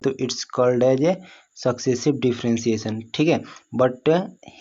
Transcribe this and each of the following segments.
तो it's called as a successive differentiation, ठीक है। बट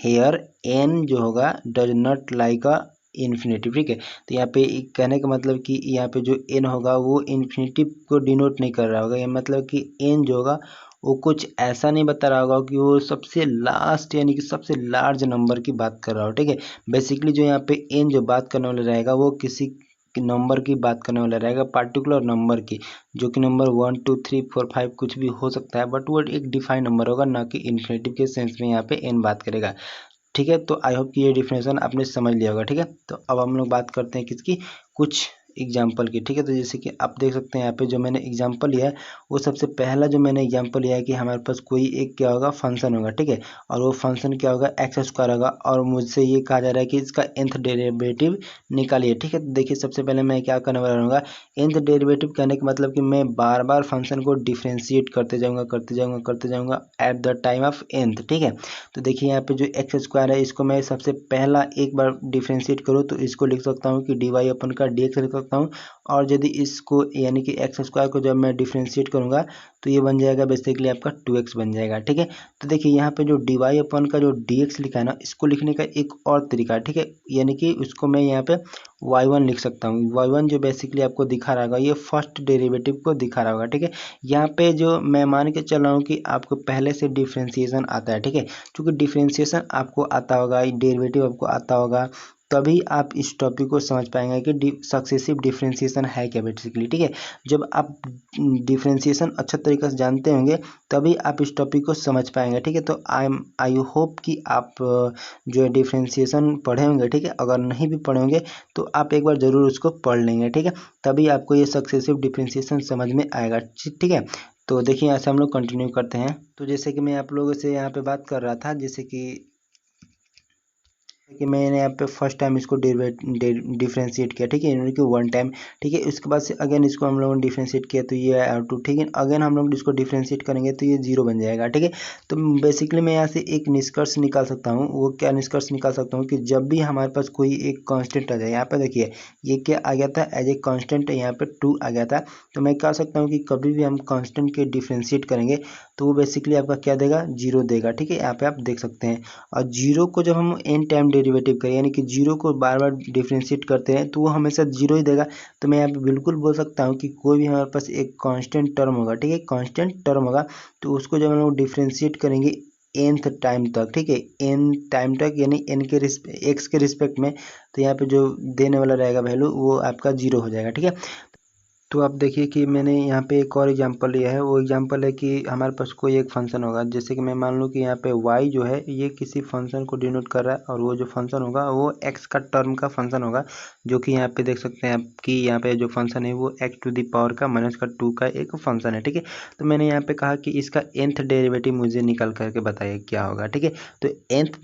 हेयर एन जो होगा does not like a infinitive, ठीक है। तो यहाँ पे कहने का मतलब कि यहाँ पे जो एन होगा वो इन्फिनेटिव को डिनोट नहीं कर रहा होगा, ये मतलब कि एन जो होगा वो कुछ ऐसा नहीं बता रहा होगा कि वो सबसे लास्ट यानी कि सबसे लार्ज नंबर की बात कर रहा हो, ठीक है। बेसिकली जो यहाँ पे एन जो बात करने वाला रहेगा वो किसी नंबर की बात करने वाला रहेगा, पार्टिकुलर नंबर की, जो कि नंबर 1 2 3 4 5 कुछ भी हो सकता है, बट वो एक डिफाइन नंबर होगा, ना कि इन्फिनेटिव के सेंस में यहाँ पे एन बात करेगा, ठीक है। तो आई होप कि ये डिफिनेशन आपने समझ लिया होगा, ठीक है। तो अब हम लोग बात करते हैं किसकी, कुछ एग्जाम्पल की, ठीक है। तो जैसे कि आप देख सकते हैं यहाँ पे जो मैंने एग्जाम्पल लिया है वो सबसे पहला जो मैंने एग्जाम्पल लिया है कि हमारे पास कोई एक क्या होगा फंक्शन होगा, ठीक है, और वो फंक्शन क्या होगा एक्स स्क्वायर होगा, और मुझसे ये कहा जा रहा है कि इसका nth डेरिवेटिव निकालिए, ठीक है। तो देखिए सबसे पहले मैं क्या करने वाला रहूँगा, nth डेरिवेटिव कहने का मतलब कि मैं बार बार फंक्शन को डिफ्रेंशिएट करते जाऊँगा at the time of nth, ठीक है। तो देखिए यहाँ पे जो एक्स स्क्वायर है इसको मैं सबसे पहला एक बार डिफ्रेंशिएट करूँ तो इसको लिख सकता हूँ कि डी वाई अपन का डी एक्स लिख सकता हूँ, और यदि इसको यानी कि एक्स स्क्वायर को जब मैं डिफ्रेंशिएट करूँगा तो ये बन जाएगा बेसिकली आपका 2x बन जाएगा, ठीक है। तो देखिए यहाँ पे जो डी वाई अपन का जो डी एक्स लिखा है ना, इसको लिखने का एक और तरीका है, ठीक है, यानी कि उसको मैं यहाँ पे y1 लिख सकता हूँ। y1 जो बेसिकली आपको दिखा रहा होगा ये फर्स्ट डेरिवेटिव को दिखा रहा होगा, ठीक है। यहाँ पे जो मैं मान के चल रहा हूँ कि आपको पहले से डिफ्रेंशिएशन आता है, ठीक है, क्योंकि डिफ्रेंशिएशन आपको आता होगा, डेरिवेटिव आपको आता होगा, तभी आप इस टॉपिक को समझ पाएंगे कि सक्सेसिव डिफ्रेंशिएशन है क्या बेसिकली, ठीक है। जब आप डिफ्रेंशिएशन अच्छा तरीके से जानते होंगे तभी आप इस टॉपिक को समझ पाएंगे, ठीक है। तो आई होप कि आप जो है डिफ्रेंशिएशन पढ़े होंगे, ठीक है। अगर नहीं भी पढ़े होंगे तो आप एक बार ज़रूर उसको पढ़ लेंगे, ठीक है, तभी आपको ये सक्सेसिव डिफ्रेंशिएशन समझ में आएगा, ठीक है। तो देखिए यहाँ से हम लोग कंटिन्यू करते हैं। तो जैसे कि मैं आप लोगों से यहाँ पे बात कर रहा था, जैसे कि मैंने यहाँ पे फर्स्ट टाइम इसको डिफ्रेंशिएट किया, ठीक है, यानी कि वन टाइम, ठीक है। उसके बाद से अगेन इसको हम लोगों ने डिफ्रेंशिएट किया तो ये R2, ठीक है, अगेन हम लोग इसको डिफ्रेंशिएट करेंगे तो ये 0 बन जाएगा, ठीक है। तो बेसिकली मैं यहाँ से एक निष्कर्ष निकाल सकता हूँ, वो क्या निष्कर्ष निकाल सकता हूँ कि जब भी हमारे पास कोई एक कांस्टेंट आ जाए, यहाँ पे देखिए ये क्या आ गया था एज ए कांस्टेंट, यहाँ पे 2 आ गया था, तो मैं कह सकता हूँ कि कभी भी हम कांस्टेंट के डिफ्रेंशिएट करेंगे तो वो बेसिकली आपका क्या देगा, 0 देगा, ठीक है, यहाँ पे आप देख सकते हैं। और 0 को जब हम n टाइम डेरिवेटिव करें यानी कि 0 को बार बार डिफ्रेंशिएट करते हैं तो वो हमेशा 0 ही देगा। तो मैं यहाँ पे बिल्कुल बोल सकता हूँ कि कोई भी हमारे पास एक कांस्टेंट टर्म होगा, ठीक है, कांस्टेंट टर्म होगा, तो उसको जब हम लोग डिफ्रेंशिएट करेंगे nth टाइम तक, ठीक है, n टाइम तक यानी n के x के रिस्पेक्ट में, तो यहाँ पे जो देने वाला रहेगा वैल्यू वो आपका 0 हो जाएगा, ठीक है। तो आप देखिए कि मैंने यहाँ पे एक और एग्जांपल लिया है, वो एग्जांपल है कि हमारे पास कोई एक फंक्शन होगा, जैसे कि मैं मान लूँ कि यहाँ पे y जो है ये किसी फंक्शन को डिनोट कर रहा है, और वो जो फंक्शन होगा वो x का टर्म का फंक्शन होगा, जो कि यहाँ पे देख सकते हैं आप कि यहाँ पे जो फंक्शन है वो x टू दी पावर का -2 का एक फंक्शन है, ठीक है। तो मैंने यहाँ पे कहा कि इसका nth डेरिवेटिव मुझे निकाल करके बताइए क्या होगा, ठीक है। तो nth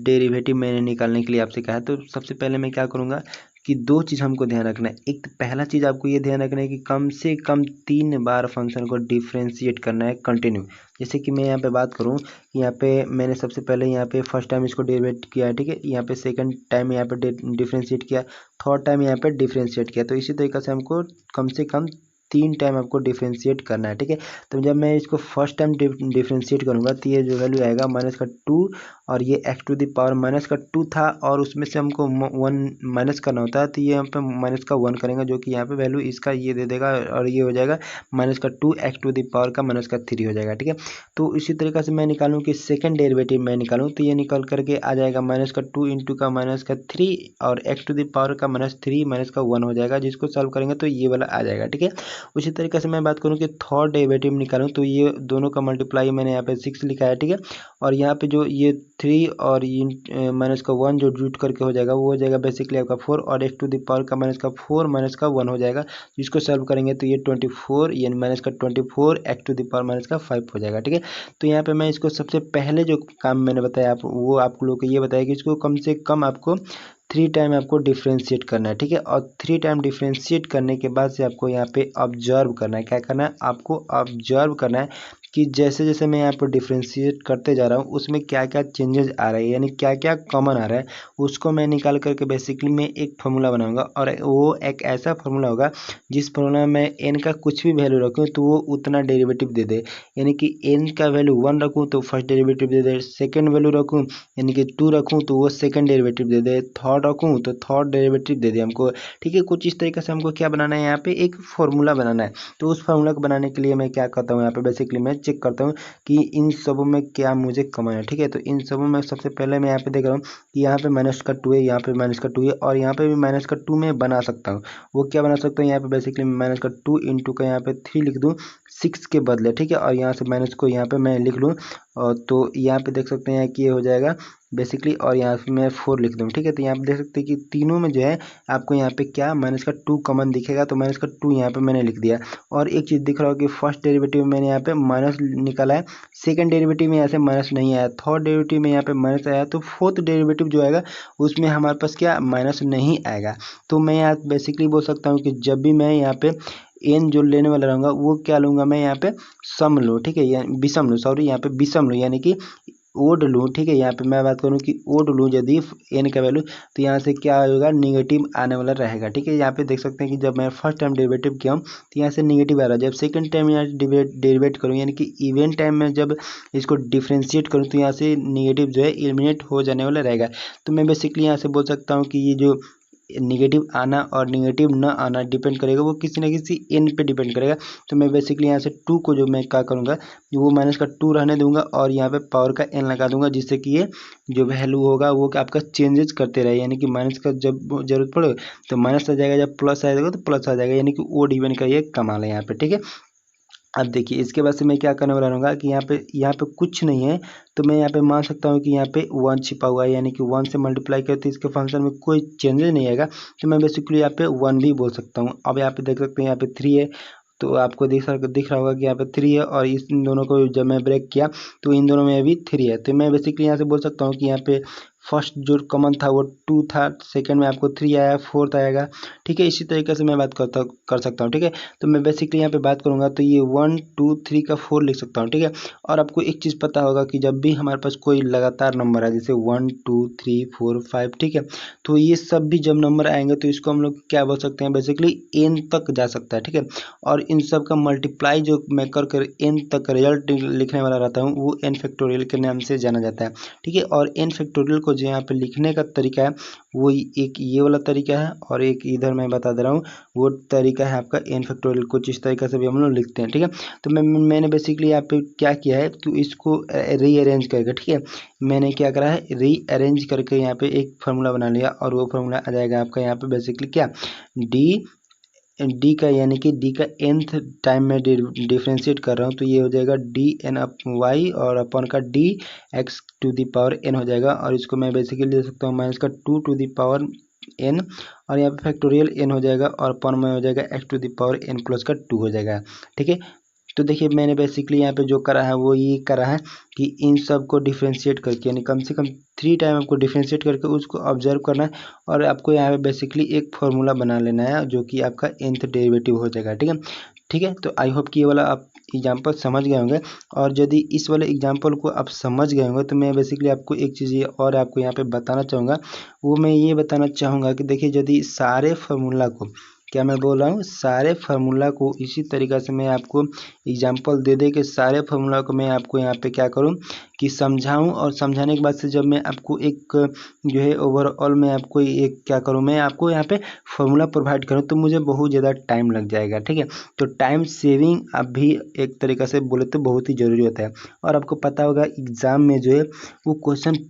डेरिवेटिव मैंने निकालने के लिए आपसे कहा, तो सबसे पहले मैं क्या करूँगा कि दो चीज़ हमको ध्यान रखना है। एक पहला चीज़ आपको ये ध्यान रखना है कि कम से कम 3 बार फंक्शन को डिफ्रेंशिएट करना है कंटिन्यू। जैसे कि मैं यहाँ पे बात करूँ कि यहाँ पे मैंने सबसे पहले यहाँ पे फर्स्ट टाइम इसको डेरिवेट किया है, ठीक है, यहाँ पे सेकंड टाइम यहाँ पे डिफ्रेंशिएट किया, थर्ड टाइम यहाँ पे डिफ्रेंशिएट किया, तो इसी तरीके से हमको कम से कम 3 टाइम आपको डिफ्रेंशिएट करना है, ठीक है। तो जब मैं इसको फर्स्ट टाइम डिफ्रेंशिएट करूँगा तो ये जो वैल्यू आएगा -2, और ये x टू द पावर -2 था, और उसमें से हमको 1 माइनस करना होता है, तो ये यहाँ पे -1 करेंगे, जो कि यहाँ पे वैल्यू इसका ये दे देगा, और ये हो जाएगा -2 x टू द पावर का -3 हो जाएगा, ठीक है। तो इसी तरीके से मैं निकालूँ कि सेकंड डेरिवेटिव मैं निकालूँ तो ये निकल करके आ जाएगा -2 इंटू का -3 और x टू द पावर का -3 -1 हो जाएगा, जिसको सॉल्व करेंगे तो ये वाला आ जाएगा, ठीक है। उसी तरीके से मैं बात करूँ कि थर्ड डेरिवेटिव निकालूँ तो ये दोनों का मल्टीप्लाई मैंने यहाँ पे 6 लिखा है, ठीक है, और यहाँ पे जो ये 3 और -1 जो जुट करके हो जाएगा वो हो जाएगा बेसिकली आपका 4, और x टू द पावर का -4 -1 हो जाएगा, जिसको सॉल्व करेंगे तो ये 24 यानी -24 x टू द पावर -5 हो जाएगा, ठीक है। तो यहाँ पे मैं इसको सबसे पहले जो काम मैंने बताया आप वो आप लोग को ये बताया कि इसको कम से कम आपको 3 टाइम आपको डिफ्रेंशिएट करना है, ठीक है, और 3 टाइम डिफ्रेंशिएट करने के बाद से आपको यहाँ पे ऑब्जर्व करना है, क्या करना है, आपको ऑब्जर्व करना है कि जैसे जैसे मैं यहाँ पर डिफ्रेंशिएट करते जा रहा हूँ उसमें क्या क्या चेंजेस आ रहे हैं, यानी क्या क्या कॉमन आ रहा है, उसको मैं निकाल करके बेसिकली मैं एक फार्मूला बनाऊंगा। और वो एक ऐसा फार्मूला होगा जिस फार्मूला में मैं एन का कुछ भी वैल्यू रखूँ तो वो उतना डेरिवेटिव दे दे। यानी कि एन का वैल्यू 1 रखूँ तो फर्स्ट डेरिवेटिव दे दे, सेकेंड वैल्यू रखूँ यानी कि 2 रखूँ तो वो सेकेंड डेरिवेटिव दे दे, थर्ड रखूँ तो थर्ड डेरिवेटिव दे दे हमको। ठीक है, कुछ इस तरीके से हमको क्या बनाना है, यहाँ पे एक फार्मूला बनाना है। तो उस फार्मूला को बनाने के लिए मैं क्या करता हूँ, यहाँ पे बेसिकली मैं चेक करता हूँ कि इन सबों में क्या मुझे कॉमन है। ठीक है, तो इन सबों में सबसे पहले मैं यहाँ पे देख रहा हूँ कि यहाँ पे -2 है, यहाँ पे -2 है, और यहाँ पे भी -2 में बना सकता हूँ। वो क्या बना सकता हूँ, यहाँ पे बेसिकली -2 इंटू का यहाँ पे 3 लिख दूँ 6 के बदले। ठीक है, और यहाँ से माइनस को यहाँ पे मैं लिख लूँ, और तो यहाँ पे देख सकते हैं कि ये हो जाएगा बेसिकली, और यहाँ पे मैं 4 लिख दूँ। ठीक है, तो यहाँ पे देख सकते हैं कि तीनों में जो है आपको यहाँ पे क्या -2 कॉमन दिखेगा, तो -2 यहाँ पे मैंने लिख दिया। और एक चीज़ दिख रहा हो कि फर्स्ट डेरिवेटिव में मैंने यहाँ पे माइनस निकाला है, सेकंड डेरिवेटिव में यहाँ से माइनस नहीं आया, थर्ड डेरिवेटिव में यहाँ पे माइनस आया, तो फोर्थ डेरिवेटिव जो आएगा उसमें हमारे पास क्या माइनस नहीं आएगा। तो मैं यहाँ बेसिकली बोल सकता हूँ कि जब भी मैं यहाँ पे एन जो लेने वाला रहूँगा वो क्या लूँगा, मैं यहाँ पे सम लूँ। ठीक है, विषम लूँ, सॉरी यहाँ पे विषम लूँ, यानी कि ओड लूँ। ठीक है, यहाँ पे मैं बात करूँ कि ओड लूँ यदि एन का वैल्यू, तो यहाँ से क्या होगा, निगेटिव आने वाला रहेगा। ठीक है, यहाँ पे देख सकते हैं कि जब मैं फर्स्ट टाइम डेरिवेटिव किया हूँ तो यहाँ से निगेटिव आ रहा है, जब सेकंड टाइम यहाँ डेरिवेट करूँ यानी कि इवेंट टाइम में जब इसको डिफ्रेंशिएट करूँ तो यहाँ से निगेटिव जो है एलिमिनेट हो जाने वाला रहेगा। तो मैं बेसिकली यहाँ से बोल सकता हूँ कि ये जो निगेटिव आना और निगेटिव न आना डिपेंड करेगा, वो किसी न किसी एन पे डिपेंड करेगा। तो मैं बेसिकली यहाँ से 2 को जो मैं क्या करूँगा, वो -2 रहने दूंगा और यहाँ पे पावर का n लगा दूंगा, जिससे कि ये जो वैल्यू होगा वो आपका चेंजेस करते रहे, यानी कि माइनस का जब जरूरत पड़े तो माइनस आ जाएगा, जब प्लस आएगा तो प्लस आ जाएगा, यानी कि ओड इवन का ये कमाल है यहाँ पे। ठीक है, अब देखिए इसके बाद से मैं क्या करने वाला रहूँगा कि यहाँ पे कुछ नहीं है, तो मैं यहाँ पे मान सकता हूँ कि यहाँ पे 1 छिपा हुआ है, यानी कि 1 से मल्टीप्लाई करते इसके फंक्शन में कोई चेंजेस नहीं आएगा, तो मैं बेसिकली यहाँ पे 1 भी बोल सकता हूँ। अब यहाँ पे देख सकते हैं यहाँ पे 3 है, तो आपको दिख रहा होगा कि यहाँ पे 3 है, और इन दोनों को जब मैं ब्रेक किया तो इन दोनों में भी 3 है। तो मैं बेसिकली यहाँ से बोल सकता हूँ कि यहाँ पे फर्स्ट जो कॉमन था वो 2 था, सेकंड में आपको 3 आया, फोर्थ आएगा। ठीक है, इसी तरीके से मैं बात कर सकता हूँ। ठीक है, तो मैं बेसिकली यहाँ पे बात करूँगा तो ये 1 2 3 का 4 लिख सकता हूँ। ठीक है, और आपको एक चीज़ पता होगा कि जब भी हमारे पास कोई लगातार नंबर है, जैसे 1 2 3 4 5, ठीक है, तो ये सब भी जब नंबर आएंगे तो इसको हम लोग क्या बोल सकते हैं, बेसिकली एन तक जा सकता है। ठीक है, और इन सब का मल्टीप्लाई जो मैं कर एन तक रिजल्ट लिखने वाला रहता हूँ वो एन फैक्टोरियल के नाम से जाना जाता है। ठीक है, और एन फैक्टोरियल को जो यहाँ पे लिखने का तरीका है वो एक ये वाला तरीका है, और एक इधर मैं बता दे रहा हूँ वो तरीका है आपका एन फैक्टोरियल, कुछ इस तरीके से भी हम लोग लिखते हैं। ठीक है, तो मैंने बेसिकली यहाँ पे क्या किया है कि इसको रीअरेंज करके, ठीक है, मैंने क्या करा है रीअरेंज करके यहाँ पे एक फार्मूला बना लिया, और वो फार्मूला आ जाएगा आपका यहाँ पे बेसिकली क्या, डी का, यानी कि डी का nth टाइम में डिफ्रेंशिएट कर रहा हूँ तो ये हो जाएगा डी एन अप वाई, और अपन का d x to the power n हो जाएगा, और इसको मैं बेसिकली ले सकता हूँ माइनस का 2 टू दी पावर एन, और यहाँ पे फैक्टोरियल एन हो जाएगा, और अपन में हो जाएगा x to the power n plus का 2 हो जाएगा। ठीक है, तो देखिए मैंने बेसिकली यहाँ पे जो करा है वो ये करा है कि इन सब को डिफ्रेंशिएट करके, यानी कम से कम 3 टाइम आपको डिफ्रेंशिएट करके उसको ऑब्जर्व करना है, और आपको यहाँ पे बेसिकली एक फार्मूला बना लेना है जो कि आपका nth डेरिवेटिव हो जाएगा। ठीक है, ठीक है, तो आई होप कि ये वाला आप एग्जाम्पल समझ गए होंगे, और यदि इस वाले एग्जाम्पल को आप समझ गए होंगे तो मैं बेसिकली आपको एक चीज़ ये और आपको यहाँ पे बताना चाहूँगा, वो मैं ये बताना चाहूँगा कि देखिए यदि सारे फार्मूला को, क्या मैं बोल रहा हूँ, सारे फार्मूला को इसी तरीक़ा से मैं आपको एग्जांपल दे दे के सारे फार्मूला को मैं आपको यहाँ पे क्या करूँ कि समझाऊँ, और समझाने के बाद से जब मैं आपको एक जो है ओवरऑल मैं आपको एक क्या करूँ, मैं आपको यहाँ पे फार्मूला प्रोवाइड करूँ तो मुझे बहुत ज़्यादा टाइम लग जाएगा। ठीक है, तो टाइम सेविंग अब भी एक तरीक़ा से बोले तो बहुत ही ज़रूरी होता है, और आपको पता होगा एग्ज़ाम में जो है वो क्वेश्चन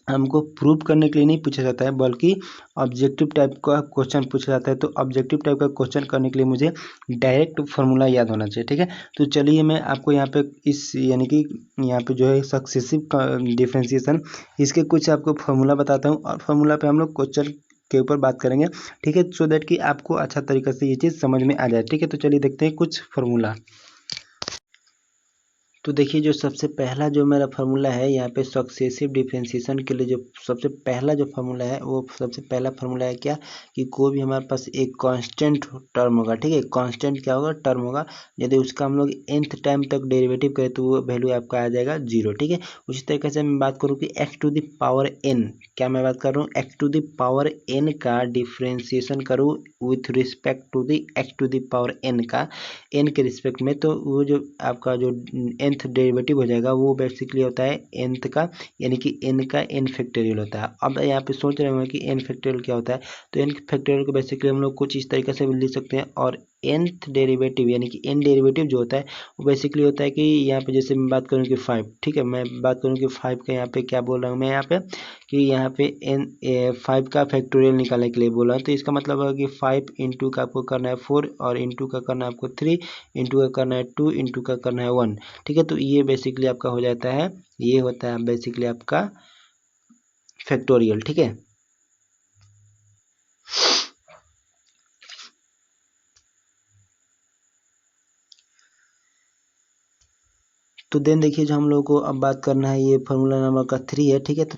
हमको प्रूव करने के लिए नहीं पूछा जाता है, बल्कि ऑब्जेक्टिव टाइप का क्वेश्चन पूछा जाता है। तो ऑब्जेक्टिव टाइप का क्वेश्चन करने के लिए मुझे डायरेक्ट फार्मूला याद होना चाहिए। ठीक है, तो चलिए मैं आपको यहाँ पे इस यानी कि यहाँ पे जो है सक्सेसिव डिफ्रेंशिएशन, इसके कुछ आपको फार्मूला बताता हूँ, और फार्मूला पे हम लोग क्वेश्चन के ऊपर बात करेंगे। ठीक है, सो दैट कि आपको अच्छा तरीके से ये चीज़ समझ में आ जाए। ठीक है, तो चलिए देखते हैं कुछ फार्मूला। तो देखिए जो सबसे पहला जो मेरा फार्मूला है यहाँ पे सक्सेसिव डिफरेंशिएशन के लिए जो सबसे पहला जो फार्मूला है वो सबसे पहला फार्मूला है क्या कि कोई भी हमारे पास एक कांस्टेंट टर्म होगा, ठीक है। कांस्टेंट क्या होगा, टर्म होगा। यदि उसका हम लोग nth टाइम तक डेरिवेटिव करें तो वो वैल्यू आपका आ जाएगा 0, ठीक है। उसी तरीके से मैं बात करूँ कि x to the power n, क्या मैं बात कर रहा हूँ x to the power n का डिफ्रेंसिएशन करूँ with respect to the x to the power n का n के रिस्पेक्ट में, तो वो जो आपका जो nth डेरिवेटिव हो जाएगा वो बेसिकली होता है nth का, यानी कि n का n फैक्टोरियल होता है। अब यहाँ पे सोच रहे होंगे कि n फैक्टोरियल क्या होता है, तो n फैक्टोरियल को बेसिकली हम लोग कुछ इस तरीके से भी लिख सकते हैं। और nth डेरिवेटिव यानी कि n डेरिवेटिव जो होता है वो बेसिकली होता है कि यहाँ पे जैसे मैं बात करूँ कि 5, ठीक है, मैं बात करूँ कि 5 का यहाँ पे क्या बोल रहा हूँ मैं यहाँ पे कि यहाँ पे n 5 का फैक्टोरियल निकालने के लिए बोला, तो इसका मतलब है कि 5 इंटू का आपको करना है 4 और इंटू का करना है आपको 3, इंटू का करना है 2, इंटू का करना है 1, ठीक है। तो ये बेसिकली आपका हो जाता है, ये होता है बेसिकली आपका फैक्टोरियल, ठीक है। तो देन देखिए जो हम लोग को अब बात करना है ये फार्मूला नंबर का 3 है, ठीक है। तो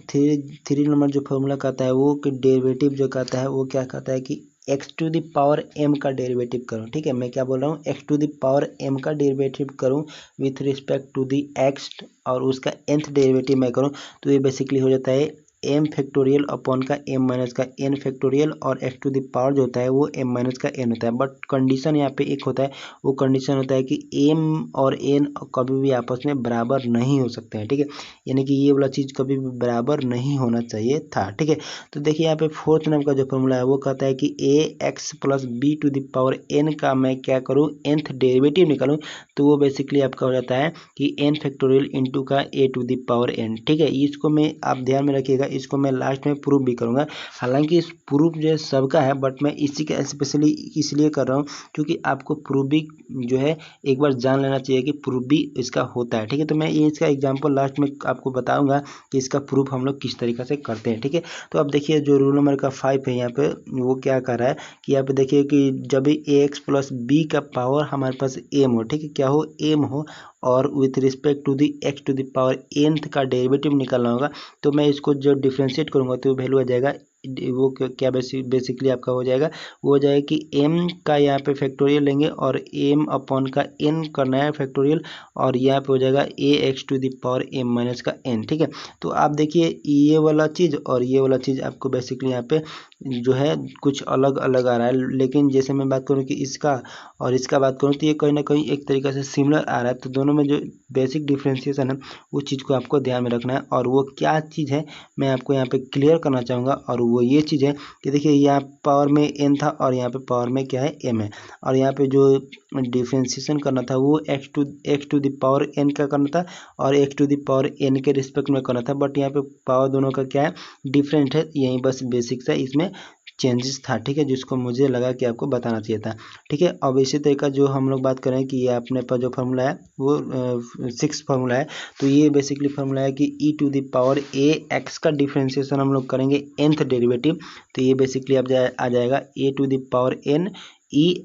थ्री नंबर जो फार्मूला कहता है वो कि डेरिवेटिव जो कहता है वो क्या कहता है कि x to the power m का डेरिवेटिव करूँ, ठीक है। मैं क्या बोल रहा हूँ, x to the power m का डेरिवेटिव करूँ with respect to the x और उसका nth डेरिवेटिव मैं करूँ, तो ये बेसिकली हो जाता है m फैक्टोरियल अपॉन का m माइनस का n फैक्टोरियल, और x टू द पावर जो होता है वो m माइनस का n होता है। बट कंडीशन यहाँ पे एक होता है, वो कंडीशन होता है कि m और n कभी भी आपस में बराबर नहीं हो सकते हैं, ठीक है। यानी कि ये वाला चीज़ कभी भी बराबर नहीं होना चाहिए था, ठीक है। तो देखिए यहाँ पे फोर्थ नंबर का जो फॉर्मूला है वो कहता है कि a x plus b to the power n का मैं क्या करूँ, nth डेरिवेटिव निकालूँ, तो वो बेसिकली आपका हो जाता है कि n फैक्टोरियल इंटू का a to the power n, ठीक है। इसको मैं आप ध्यान में रखिएगा, इसको मैं लास्ट में प्रूफ भी करूँगा। हालांकि इस प्रूफ जो है सबका है, बट मैं इसी का स्पेशली इसलिए कर रहा हूँ क्योंकि आपको प्रूफ भी जो है एक बार जान लेना चाहिए कि प्रूफ भी इसका होता है, ठीक है। तो मैं ये इसका एग्जांपल लास्ट में आपको बताऊंगा कि इसका प्रूफ हम लोग किस तरीके से करते हैं, ठीक है। तो अब देखिए जो रूल नंबर का 5 है यहाँ पे वो क्या कर रहा है कि यहाँ पे देखिए कि जब भी ax प्लस बी का पावर हमारे पास m हो, ठीक है, क्या हो, m हो, और with respect to the x to the power nth का डेरिवेटिव निकालना होगा, तो मैं इसको जो डिफ्रेंशिएट करूँगा तो वैल्यू आ जाएगा, वो क्या बेसिकली आपका हो जाएगा, वो हो जाएगा कि m का यहाँ पे फैक्टोरियल लेंगे और m अपॉन का n करना है फैक्टोरियल, और यहाँ पे हो जाएगा a x to the power m minus का n, ठीक है। तो आप देखिए ये वाला चीज़ और ये वाला चीज़ आपको बेसिकली यहाँ पे जो है कुछ अलग अलग आ रहा है, लेकिन जैसे मैं बात करूँ कि इसका और इसका बात करूँ तो ये कहीं ना कहीं एक तरीके से सिमिलर आ रहा है। तो दोनों में जो बेसिक डिफ्रेंशिएशन है उस चीज़ को आपको ध्यान में रखना है, और वो क्या चीज़ है मैं आपको यहाँ पे क्लियर करना चाहूँगा, और वो ये चीज़ है कि देखिए यहाँ पावर में n था और यहाँ पे पावर में क्या है m है, और यहाँ पे जो डिफ्रेंशिएशन करना था वो x to the power n का करना था और x to the power n के रिस्पेक्ट में करना था, बट यहाँ पे पावर दोनों का क्या है, डिफरेंट है, यही बस बेसिक सा इसमें चेंजेस था, ठीक है, जिसको मुझे लगा कि आपको बताना चाहिए था, ठीक है। अब इसी तरीका जो हम लोग बात करें कि ये अपने पास जो फार्मूला है वो 6 फार्मूला है, तो ये बेसिकली फार्मूला है कि e to the power a x का डिफ्रेंशिएशन हम लोग करेंगे nth डेरिवेटिव, तो ये बेसिकली आ जाएगा a to the power n e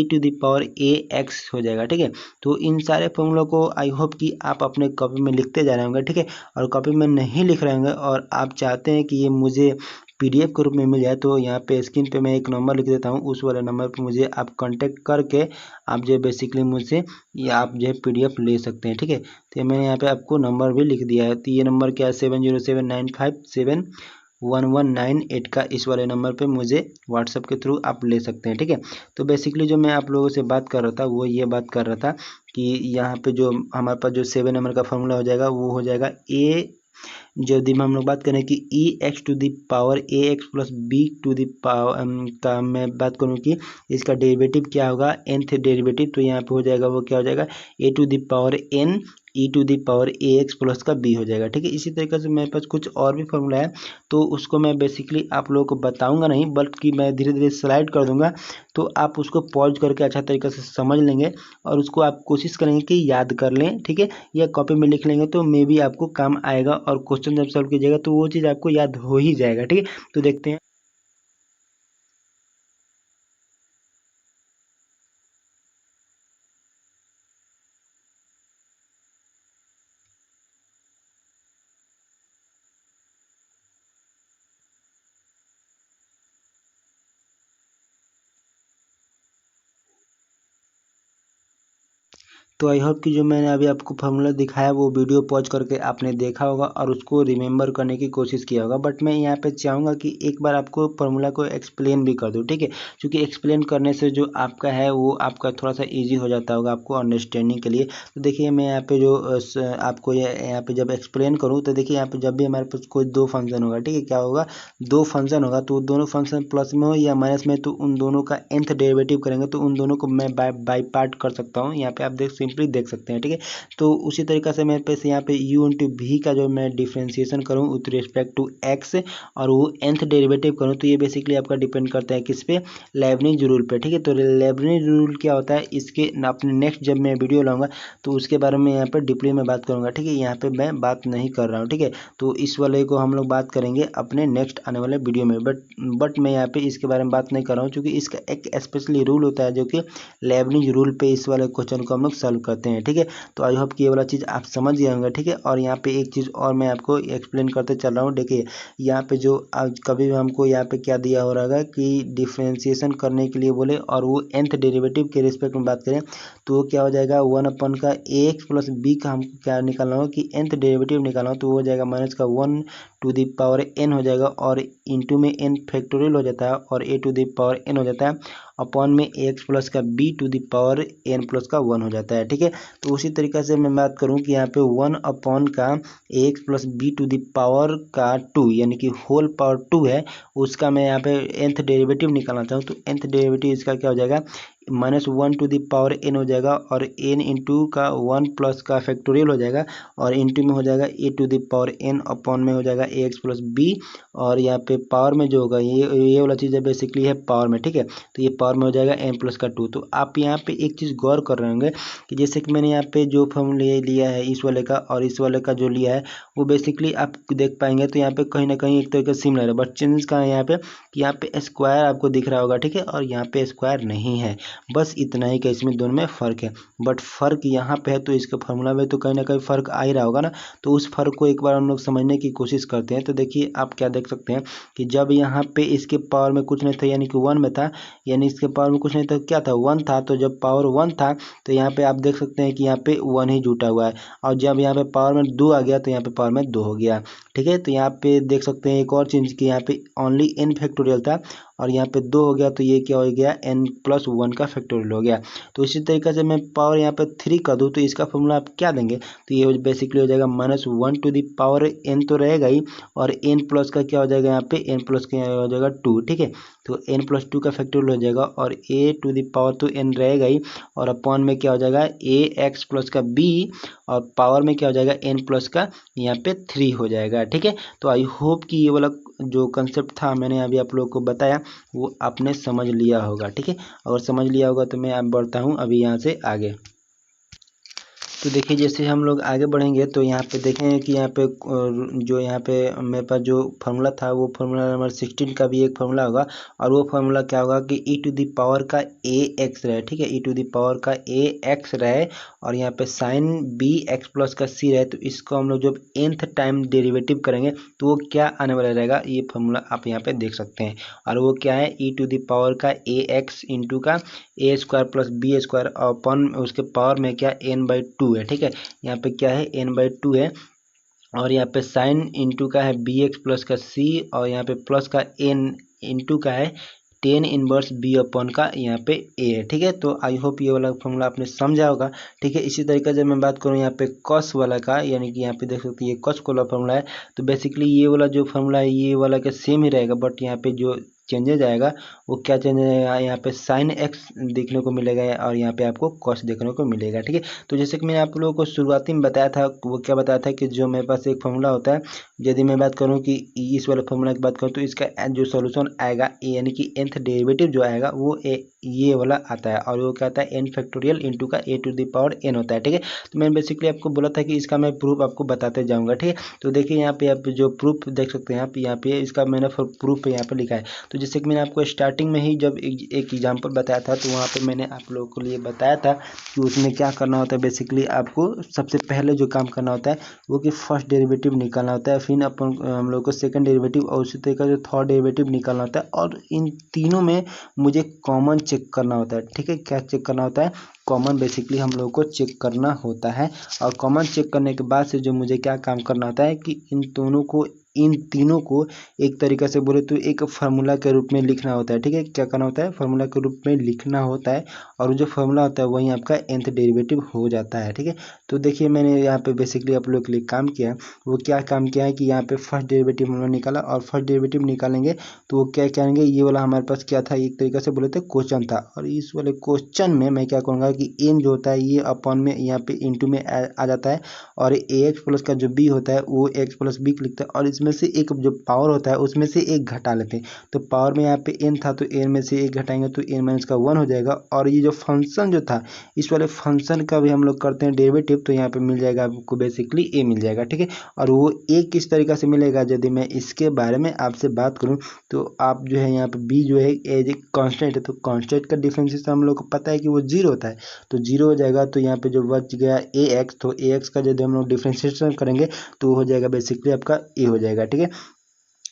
to the power a x हो जाएगा, ठीक है। तो इन सारे फॉर्मूलों को आई होप कि आप अपने कॉपी में लिखते जा रहे होंगे, ठीक है। और कॉपी में नहीं लिख रहे होंगे और आप चाहते हैं कि ये मुझे पीडीएफ के रूप में मिल जाए, तो यहाँ पे स्क्रीन पे मैं एक नंबर लिख देता हूँ, उस वाले नंबर पे मुझे आप कांटेक्ट करके आप जो बेसिकली मुझसे ये आप जो है पीडीएफ ले सकते हैं, ठीक है। तो मैंने यहाँ पे आपको नंबर भी लिख दिया है, तो ये नंबर क्या है 7079571198 का, इस वाले नंबर पे मुझे व्हाट्सएप के थ्रू आप ले सकते हैं, ठीक है। तो बेसिकली जो मैं आप लोगों से बात कर रहा था वो ये बात कर रहा था कि यहाँ पे जो हमारे पास जो 7 नंबर का फॉर्मूला हो जाएगा वो हो जाएगा ए, यदि हम लोग बात करें कि e x to the power a x plus b to the power का मैं बात करूं कि इसका डेरिवेटिव क्या होगा, nth डेरिवेटिव, तो यहाँ पे हो जाएगा वो क्या हो जाएगा a to the power n e to the power a x plus का बी हो जाएगा, ठीक है। इसी तरीके से मेरे पास कुछ और भी फॉर्मूला है, तो उसको मैं बेसिकली आप लोगों को बताऊंगा नहीं, बल्कि मैं धीरे धीरे स्लाइड कर दूंगा, तो आप उसको पॉज करके अच्छा तरीके से समझ लेंगे और उसको आप कोशिश करेंगे कि याद कर लें, ठीक है, या कॉपी में लिख लेंगे तो मे भी आपको काम आएगा, और क्वेश्चन जब सॉल्व कीजिएगा तो वो चीज़ आपको याद हो ही जाएगा, ठीक है। तो देखते हैं। तो आई होप कि जो मैंने अभी आपको फार्मूला दिखाया वो वीडियो पॉज करके आपने देखा होगा और उसको रिमेंबर करने की कोशिश किया होगा, बट मैं यहाँ पे चाहूँगा कि एक बार आपको फार्मूला को एक्सप्लेन भी कर दूँ, ठीक है, क्योंकि एक्सप्लेन करने से जो आपका है वो आपका थोड़ा सा ईजी हो जाता होगा आपको अंडरस्टैंडिंग के लिए। तो देखिए मैं यहाँ पे जो आपको यहाँ पे जब एक्सप्लेन करूँ तो देखिए यहाँ पे जब भी हमारे पास कोई दो फंक्शन होगा, ठीक है, क्या होगा, दो फंक्शन होगा तो दोनों फंक्शन प्लस में हो या माइनस में, तो उन दोनों का nth डेरिवेटिव करेंगे तो उन दोनों को मैं बाई पार्ट कर सकता हूँ। यहाँ पे आप सिंपली देख सकते हैं, ठीक है। तो उसी तरीक़ा से मेरे पास यहाँ पे u इंटू वी का जो मैं डिफ्रेंसिएशन करूँ विथ रिस्पेक्ट टू x और वो nth डेरिवेटिव करूँ, तो ये बेसिकली आपका डिपेंड करता है किस पे, लेबनिज रूल पे, ठीक है। तो लेबनिज रूल क्या होता है, इसके अपने नेक्स्ट जब मैं वीडियो लाऊंगा तो उसके बारे में यहाँ पर डीपली में बात करूँगा, ठीक है, यहाँ पे मैं बात नहीं कर रहा हूँ, ठीक है। तो इस वाले को हम लोग बात करेंगे अपने नेक्स्ट आने वाले वीडियो में, बट मैं यहाँ पे इसके बारे में बात नहीं कर रहा हूँ क्योंकि इसका एक स्पेशली रूल होता है जो कि लेबनिज रूल पे इस वाले क्वेश्चन को हम लोग सॉल्व करते हैं, ठीक है। तो आई होप कि ये वाला चीज़ आप समझ गए होंगे, ठीक है। और यहाँ पे एक चीज़ और मैं आपको एक्सप्लेन करते चल रहा हूँ। देखिए यहाँ पे जो आज कभी भी हमको यहाँ पे क्या दिया हो रहा है कि डिफ्रेंसिएशन करने के लिए बोले और वो nth डेरिवेटिव के रिस्पेक्ट में बात करें तो वो क्या हो जाएगा, 1 का ax प्लस बी का हमको क्या निकालना हो कि nth डेरिवेटिव निकालना हो तो वो हो जाएगा माइनस का 1 टू दी पावर n हो जाएगा और इंटू में n फैक्टोरियल हो जाता है और a to the power n हो जाता है अपॉन में ax प्लस का b to the power n plus का 1 हो जाता है, ठीक है। तो उसी तरीक़े से मैं बात करूं कि यहाँ पे 1 अपॉन का ax plus b to the power का 2 यानी कि होल पावर 2 है, उसका मैं यहाँ पे nth डेरिवेटिव निकालना चाहूँ तो nth डेरिवेटिव इसका क्या हो जाएगा, -1 टू दी पावर n हो जाएगा और n इंटू का 1 प्लस का फैक्टोरियल हो जाएगा और इंटू में हो जाएगा a to the power n upon में हो जाएगा ax प्लस b और यहाँ पे पावर में जो होगा ये वाला चीज़ बेसिकली है पावर में, ठीक है। तो ये पावर में हो जाएगा n प्लस का 2। तो आप यहाँ पे एक चीज़ गौर कर रहे होंगे कि जैसे कि मैंने यहाँ पे जो फॉर्मूला लिया है इस वाले का और इस वाले का जो लिया है वो बेसिकली आप देख पाएंगे तो यहाँ पे कहीं ना कहीं एक तरीके से सिमिलर है, बट चेंजेस कहाँ है यहाँ पे कि यहाँ पे स्क्वायर आपको दिख रहा होगा, ठीक है, और यहाँ पे स्क्वायर नहीं है, बस इतना ही का इसमें दोनों में फ़र्क है। बट फ़र्क यहाँ पे है तो इसका फार्मूला में तो कहीं ना कहीं फ़र्क आ ही रहा होगा ना, तो उस फ़र्क को एक बार हम लोग समझने की कोशिश करते हैं। तो देखिए आप क्या देख सकते हैं कि जब यहाँ पे इसके पावर में कुछ नहीं था यानी कि 1 में था, यानी इसके पावर में कुछ नहीं था, क्या था 1 था, तो जब पावर 1 था तो यहाँ पे आप देख सकते हैं कि यहाँ पे 1 ही जुटा हुआ है और जब यहाँ पे पावर में 2 आ गया तो यहाँ पे पावर में 2 हो गया, ठीक है। तो यहाँ पे देख सकते हैं एक और चीज़ कि यहाँ पे ओनली n फैक्टोरियल था और यहाँ पे 2 हो गया तो ये क्या हो गया n+1 का फैक्टोरियल हो गया। तो इसी तरीके से मैं पावर यहाँ पे 3 कर दूँ तो इसका फॉर्मूला आप क्या देंगे, तो ये बेसिकली हो जाएगा -1 टू दी पावर n तो रहेगा ही और n प्लस का क्या हो जाएगा यहाँ पे n प्लस का हो जाएगा 2, ठीक है। तो n+2 का फैक्टोरियल हो जाएगा और a टू दी पावर तो n रहेगा ही और अपॉन में क्या हो जाएगा ax प्लस का b और पावर में क्या हो जाएगा n प्लस का यहाँ पे 3 हो जाएगा, ठीक है। तो आई होप कि ये वाला जो कंसेप्ट था मैंने अभी आप लोगों को बताया वो आपने समझ लिया होगा, ठीक है। अगर समझ लिया होगा तो मैं अब बढ़ता हूँ अभी यहाँ से आगे। तो देखिए जैसे हम लोग आगे बढ़ेंगे तो यहाँ पे देखेंगे कि यहाँ पे जो यहाँ पे मेरे पास जो फार्मूला था वो फार्मूला नंबर 16 का भी एक फार्मूला होगा और वो फार्मूला क्या होगा कि e टू दी पावर का ax रहे, ठीक है, e टू दी पावर का ax रहे और यहाँ पे साइन b x प्लस का c रहे, तो इसको हम लोग जब nth टाइम डेरिवेटिव करेंगे तो वो क्या आने वाला रहेगा, ये फार्मूला आप यहाँ पे देख सकते हैं और वो क्या है e टू दी पावर का ax इंटू का a² प्लस b² अपॉन उसके पावर में क्या n/2 है, ठीक है। यहाँ पे क्या है n/2 है और यहाँ पे साइन इंटू का है bx प्लस का c और यहाँ पे प्लस का n इंटू का है tan इनवर्स b अपॉन का यहाँ पे a है, ठीक है। तो आई होप ये वाला फॉर्मूला आपने समझा होगा, ठीक है। इसी तरीके से मैं बात करूँ यहाँ पे कॉस वाला का, यानी कि यहाँ पे देख सकते हैं ये कॉस वाला फॉर्मूला है, तो बेसिकली ये वाला जो फॉर्मूला है ये वाला का सेम ही रहेगा, बट यहाँ पे जो चेंजेज आएगा वो क्या चेंज आएगा, यहाँ पे साइन एक्स देखने को मिलेगा और यहाँ पे आपको कॉस देखने को मिलेगा, ठीक है। तो जैसे कि मैंने आप लोगों को शुरुआती में बताया था, वो क्या बताया था कि जो मेरे पास एक फॉर्मूला होता है, यदि मैं बात करूँ कि इस वाले फॉर्मूला की बात करूँ तो इसका जो सॉल्यूशन आएगा यानी कि nth डेरिवेटिव जो आएगा वो ये वाला आता है और वो क्या आता है n फैक्टोरियल इंटू का a to the power n होता है, ठीक है। तो मैंने बेसिकली आपको बोला था कि इसका मैं प्रूफ आपको बताते जाऊँगा, ठीक है। तो देखिए यहाँ पे आप जो प्रूफ देख सकते हैं आप यहाँ पे इसका मैंने प्रूफ यहाँ पे लिखा है। तो तो जैसे कि मैंने आपको स्टार्टिंग में ही जब एक एग्जाम्पल बताया था तो वहाँ पे मैंने आप लोगों के लिए बताया था कि उसमें क्या करना होता है। बेसिकली आपको सबसे पहले जो काम करना होता है वो कि फर्स्ट डेरिवेटिव निकालना होता है, फिर अपन हम लोग को सेकंड डेरिवेटिव और उसी तरीके का जो थर्ड डेरिवेटिव निकालना होता है, और इन तीनों में मुझे कॉमन चेक करना होता है। ठीक है, क्या चेक करना होता है? कॉमन बेसिकली हम लोग को चेक करना होता है। और कॉमन चेक करने के बाद से जो मुझे क्या काम करना होता है कि इन तीनों को एक तरीके से बोले तो एक फार्मूला के रूप में लिखना होता है। ठीक है, क्या करना होता है? फार्मूला के रूप में लिखना होता है, और जो फार्मूला होता है वही आपका nth डेरिवेटिव हो जाता है। ठीक है, तो देखिए मैंने यहाँ पे बेसिकली आप लोग के लिए काम किया, वो क्या काम किया है कि यहाँ पे फर्स्ट डेरिवेटिव हमने निकाला, और फर्स्ट डेरिवेटिव निकालेंगे तो वो क्या करेंगे, ये वाला हमारे पास क्या था, एक तरीके से बोले तो क्वेश्चन था, और इस वाले क्वेश्चन में मैं क्या करूँगा कि n जो होता है ये अपॉन में यहाँ पे इंटू में आ जाता है, और ax प्लस का जो b होता है वो x प्लस b लिखता है, और इसमें से एक जो पावर होता है उसमें से एक घटा लेते हैं। तो पावर में यहाँ पे n था तो n में से एक घटाएंगे तो n माइनस का 1 हो जाएगा, और ये जो फंक्शन जो था इस वाले फंक्शन का भी हम लोग करते हैं डेरिवेटिव, तो यहाँ पे मिल जाएगा आपको बेसिकली a मिल जाएगा। ठीक है, और वो a किस तरीके से मिलेगा, यदि मैं इसके बारे में आपसे बात करूँ तो आप जो है यहाँ पे b जो है एज ए कॉन्स्टेंट है, तो कॉन्स्टेंट का डिफरेंशिएशन हम लोग को पता है कि वो जीरो होता है, तो जीरो हो जाएगा। तो यहाँ पे जो बच गया ax, तो ax का यदि हम लोग डिफरेंशिएशन करेंगे तो हो जाएगा बेसिकली आपका a हो जाएगा। ठीक है,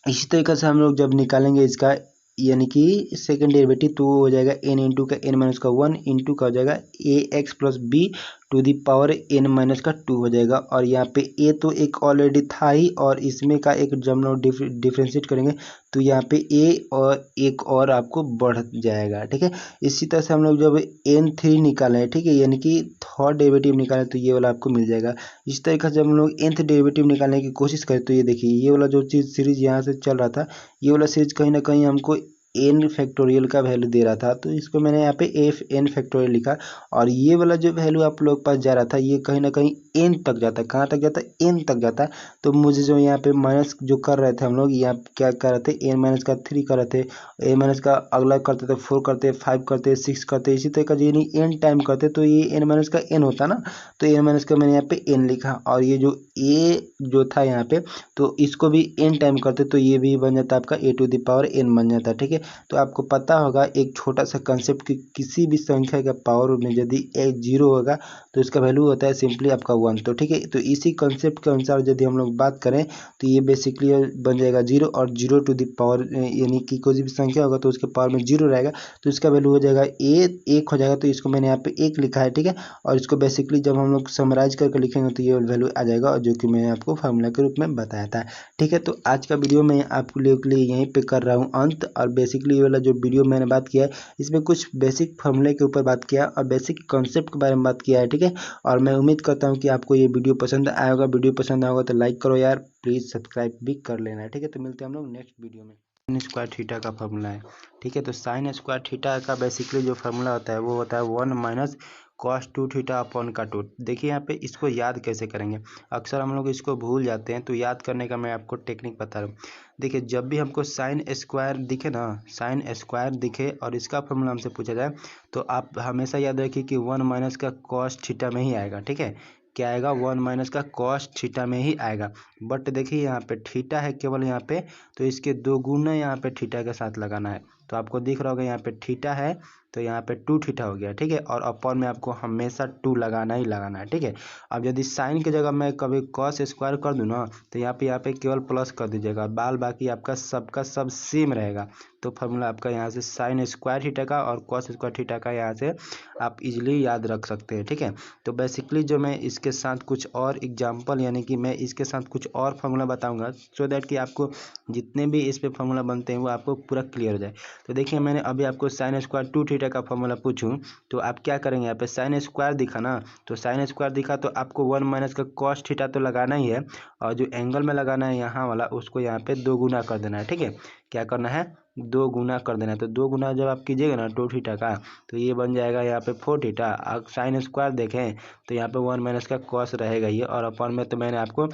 इसी तरीके से हम लोग जब निकालेंगे इसका यानी कि सेकेंड डेरिवेटिव, तो हो जाएगा n इंटू का n माइनस का 1 इंटू का हो जाएगा a x plus b to the power n minus का 2 हो जाएगा। और यहाँ पे a तो एक ऑलरेडी था ही, और इसमें का एक जब हम लोग डिफ्रेंशिएट करेंगे तो यहाँ पे a और एक और आपको बढ़ जाएगा। ठीक है, इसी तरह से हम लोग जब n3 निकालें, ठीक है, यानी कि थर्ड डेरिवेटिव निकालें तो ये वाला आपको मिल जाएगा। इस तरीके से जब हम लोग nth डेरिवेटिव निकालने की कोशिश करें तो ये देखिए ये वाला जो चीज़ सीरीज यहाँ से चल रहा था, ये वाला सीरीज कहीं ना कहीं हमको n फैक्टोरियल का वैल्यू दे रहा था, तो इसको मैंने यहाँ पे एफ n फैक्टोरियल लिखा, और ये वाला जो वैल्यू आप लोग पास जा रहा था ये कहीं ना कहीं n तक जाता है। कहाँ तक जाता है? n तक जाता है। तो मुझे जो यहाँ पे माइनस जो कर रहे थे हम लोग, यहाँ क्या कर रहे थे, n माइनस का 3 कर रहे थे, a माइनस का अगला करते थे 4 करते, 5 करते, 6 करते, इसी तरह का यदि n टाइम करते तो ये n माइनस का n होता ना, तो n माइनस का मैंने यहाँ पे n लिखा, और ये जो a जो था यहाँ पे तो इसको भी n टाइम करते तो ये भी बन जाता आपका a to the power n बन जाता। ठीक है, तो आपको पता होगा एक छोटा सा कंसेप्ट कि किसी भी संख्या का पावर में यदि एक जीरो होगा तो इसका वैल्यू होता है सिंपली आपका 1। तो ठीक है, तो इसी कंसेप्ट के अनुसार यदि हम लोग बात करें तो ये बेसिकली बन जाएगा जीरो, और जीरो टू द पावर यानी कि कोई भी संख्या होगा तो उसके पावर में जीरो रहेगा तो इसका वैल्यू हो जाएगा एक हो जाएगा, तो इसको मैंने यहाँ पे एक लिखा है। ठीक है, और इसको बेसिकली जब हम लोग समराइज करके लिखेंगे तो ये वैल्यू आ जाएगा, और जो कि मैंने आपको फार्मूला के रूप में बताया था। ठीक है, तो आज का वीडियो मैं आपके लिए यहीं पे कर रहा हूँ अंत, और बेसिकली ये वाला जो वीडियो मैंने बात किया है इसमें कुछ बेसिक फार्मूले के ऊपर बात किया और बेसिक कॉन्सेप्ट के बारे में बात किया है। ठीक है, और मैं उम्मीद करता हूँ कि आपको ये वीडियो पसंद आया होगा। वीडियो पसंद आया होगा तो लाइक करो यार, प्लीज़ सब्सक्राइब भी कर लेना है। ठीक है, तो मिलते हैं हम लोग नेक्स्ट वीडियो में। साइन स्क्वायर थीटा का फार्मूला है। ठीक है, तो साइन स्क्वायर थीटा का बेसिकली जो फार्मूला होता है वो होता है 1 माइनस कॉस 2 थीटा अपॉन का 2। देखिए यहाँ पे इसको याद कैसे करेंगे, अक्सर हम लोग इसको भूल जाते हैं, तो याद करने का मैं आपको टेक्निक बता रहा हूँ। देखिए जब भी हमको साइन स्क्वायर दिखे ना, साइन स्क्वायर दिखे और इसका फार्मूला हमसे पूछा जाए तो आप हमेशा याद रखिए कि 1 माइनस का कॉस थीटा में ही आएगा। ठीक है, क्या आएगा? 1 माइनस का कॉस थीटा में ही आएगा। बट देखिए यहाँ पे थीटा है केवल यहाँ पे, तो इसके दो गुना यहाँ पे थीटा के साथ लगाना है। तो आपको दिख रहा होगा यहाँ पे थीटा है तो यहाँ पे 2 थीटा हो गया। ठीक है, और अपॉन में आपको हमेशा 2 लगाना ही लगाना है। ठीक है, अब यदि साइन की जगह मैं कभी कॉस स्क्वायर कर दूँ ना तो यहाँ पे केवल प्लस कर दीजिएगा, बाकी आपका सबका सब सेम रहेगा। तो फार्मूला आपका यहाँ से साइन स्क्वायर थीटा का और कॉस स्क्वायर थीटा का यहाँ से आप इजीली याद रख सकते हैं। ठीक है, तो बेसिकली जो मैं इसके साथ कुछ और एग्जांपल यानी कि मैं इसके साथ कुछ और फार्मूला बताऊंगा सो दैट कि आपको जितने भी इस पे फार्मूला बनते हैं वो आपको पूरा क्लियर हो जाए। तो देखिए मैंने अभी आपको साइन स्क्वायर 2 थीटा का फार्मूला पूछूं तो आप क्या करेंगे, यहाँ पे साइन स्क्वायर दिखा ना, तो साइन स्क्वायर दिखा तो आपको 1 माइनस का कॉस थीटा तो लगाना ही है, और जो एंगल में लगाना है यहाँ वाला उसको यहाँ पे 2 गुना कर देना है। ठीक है, क्या करना है? 2 गुना कर देना है। तो 2 गुना जब आप कीजिएगा ना 2 थीटा का तो ये बन जाएगा यहाँ पे 4 थीटा। अब साइन स्क्वायर देखें तो यहाँ पे 1 माइनस का कॉस रहेगा ये, और अपॉन में तो मैंने आपको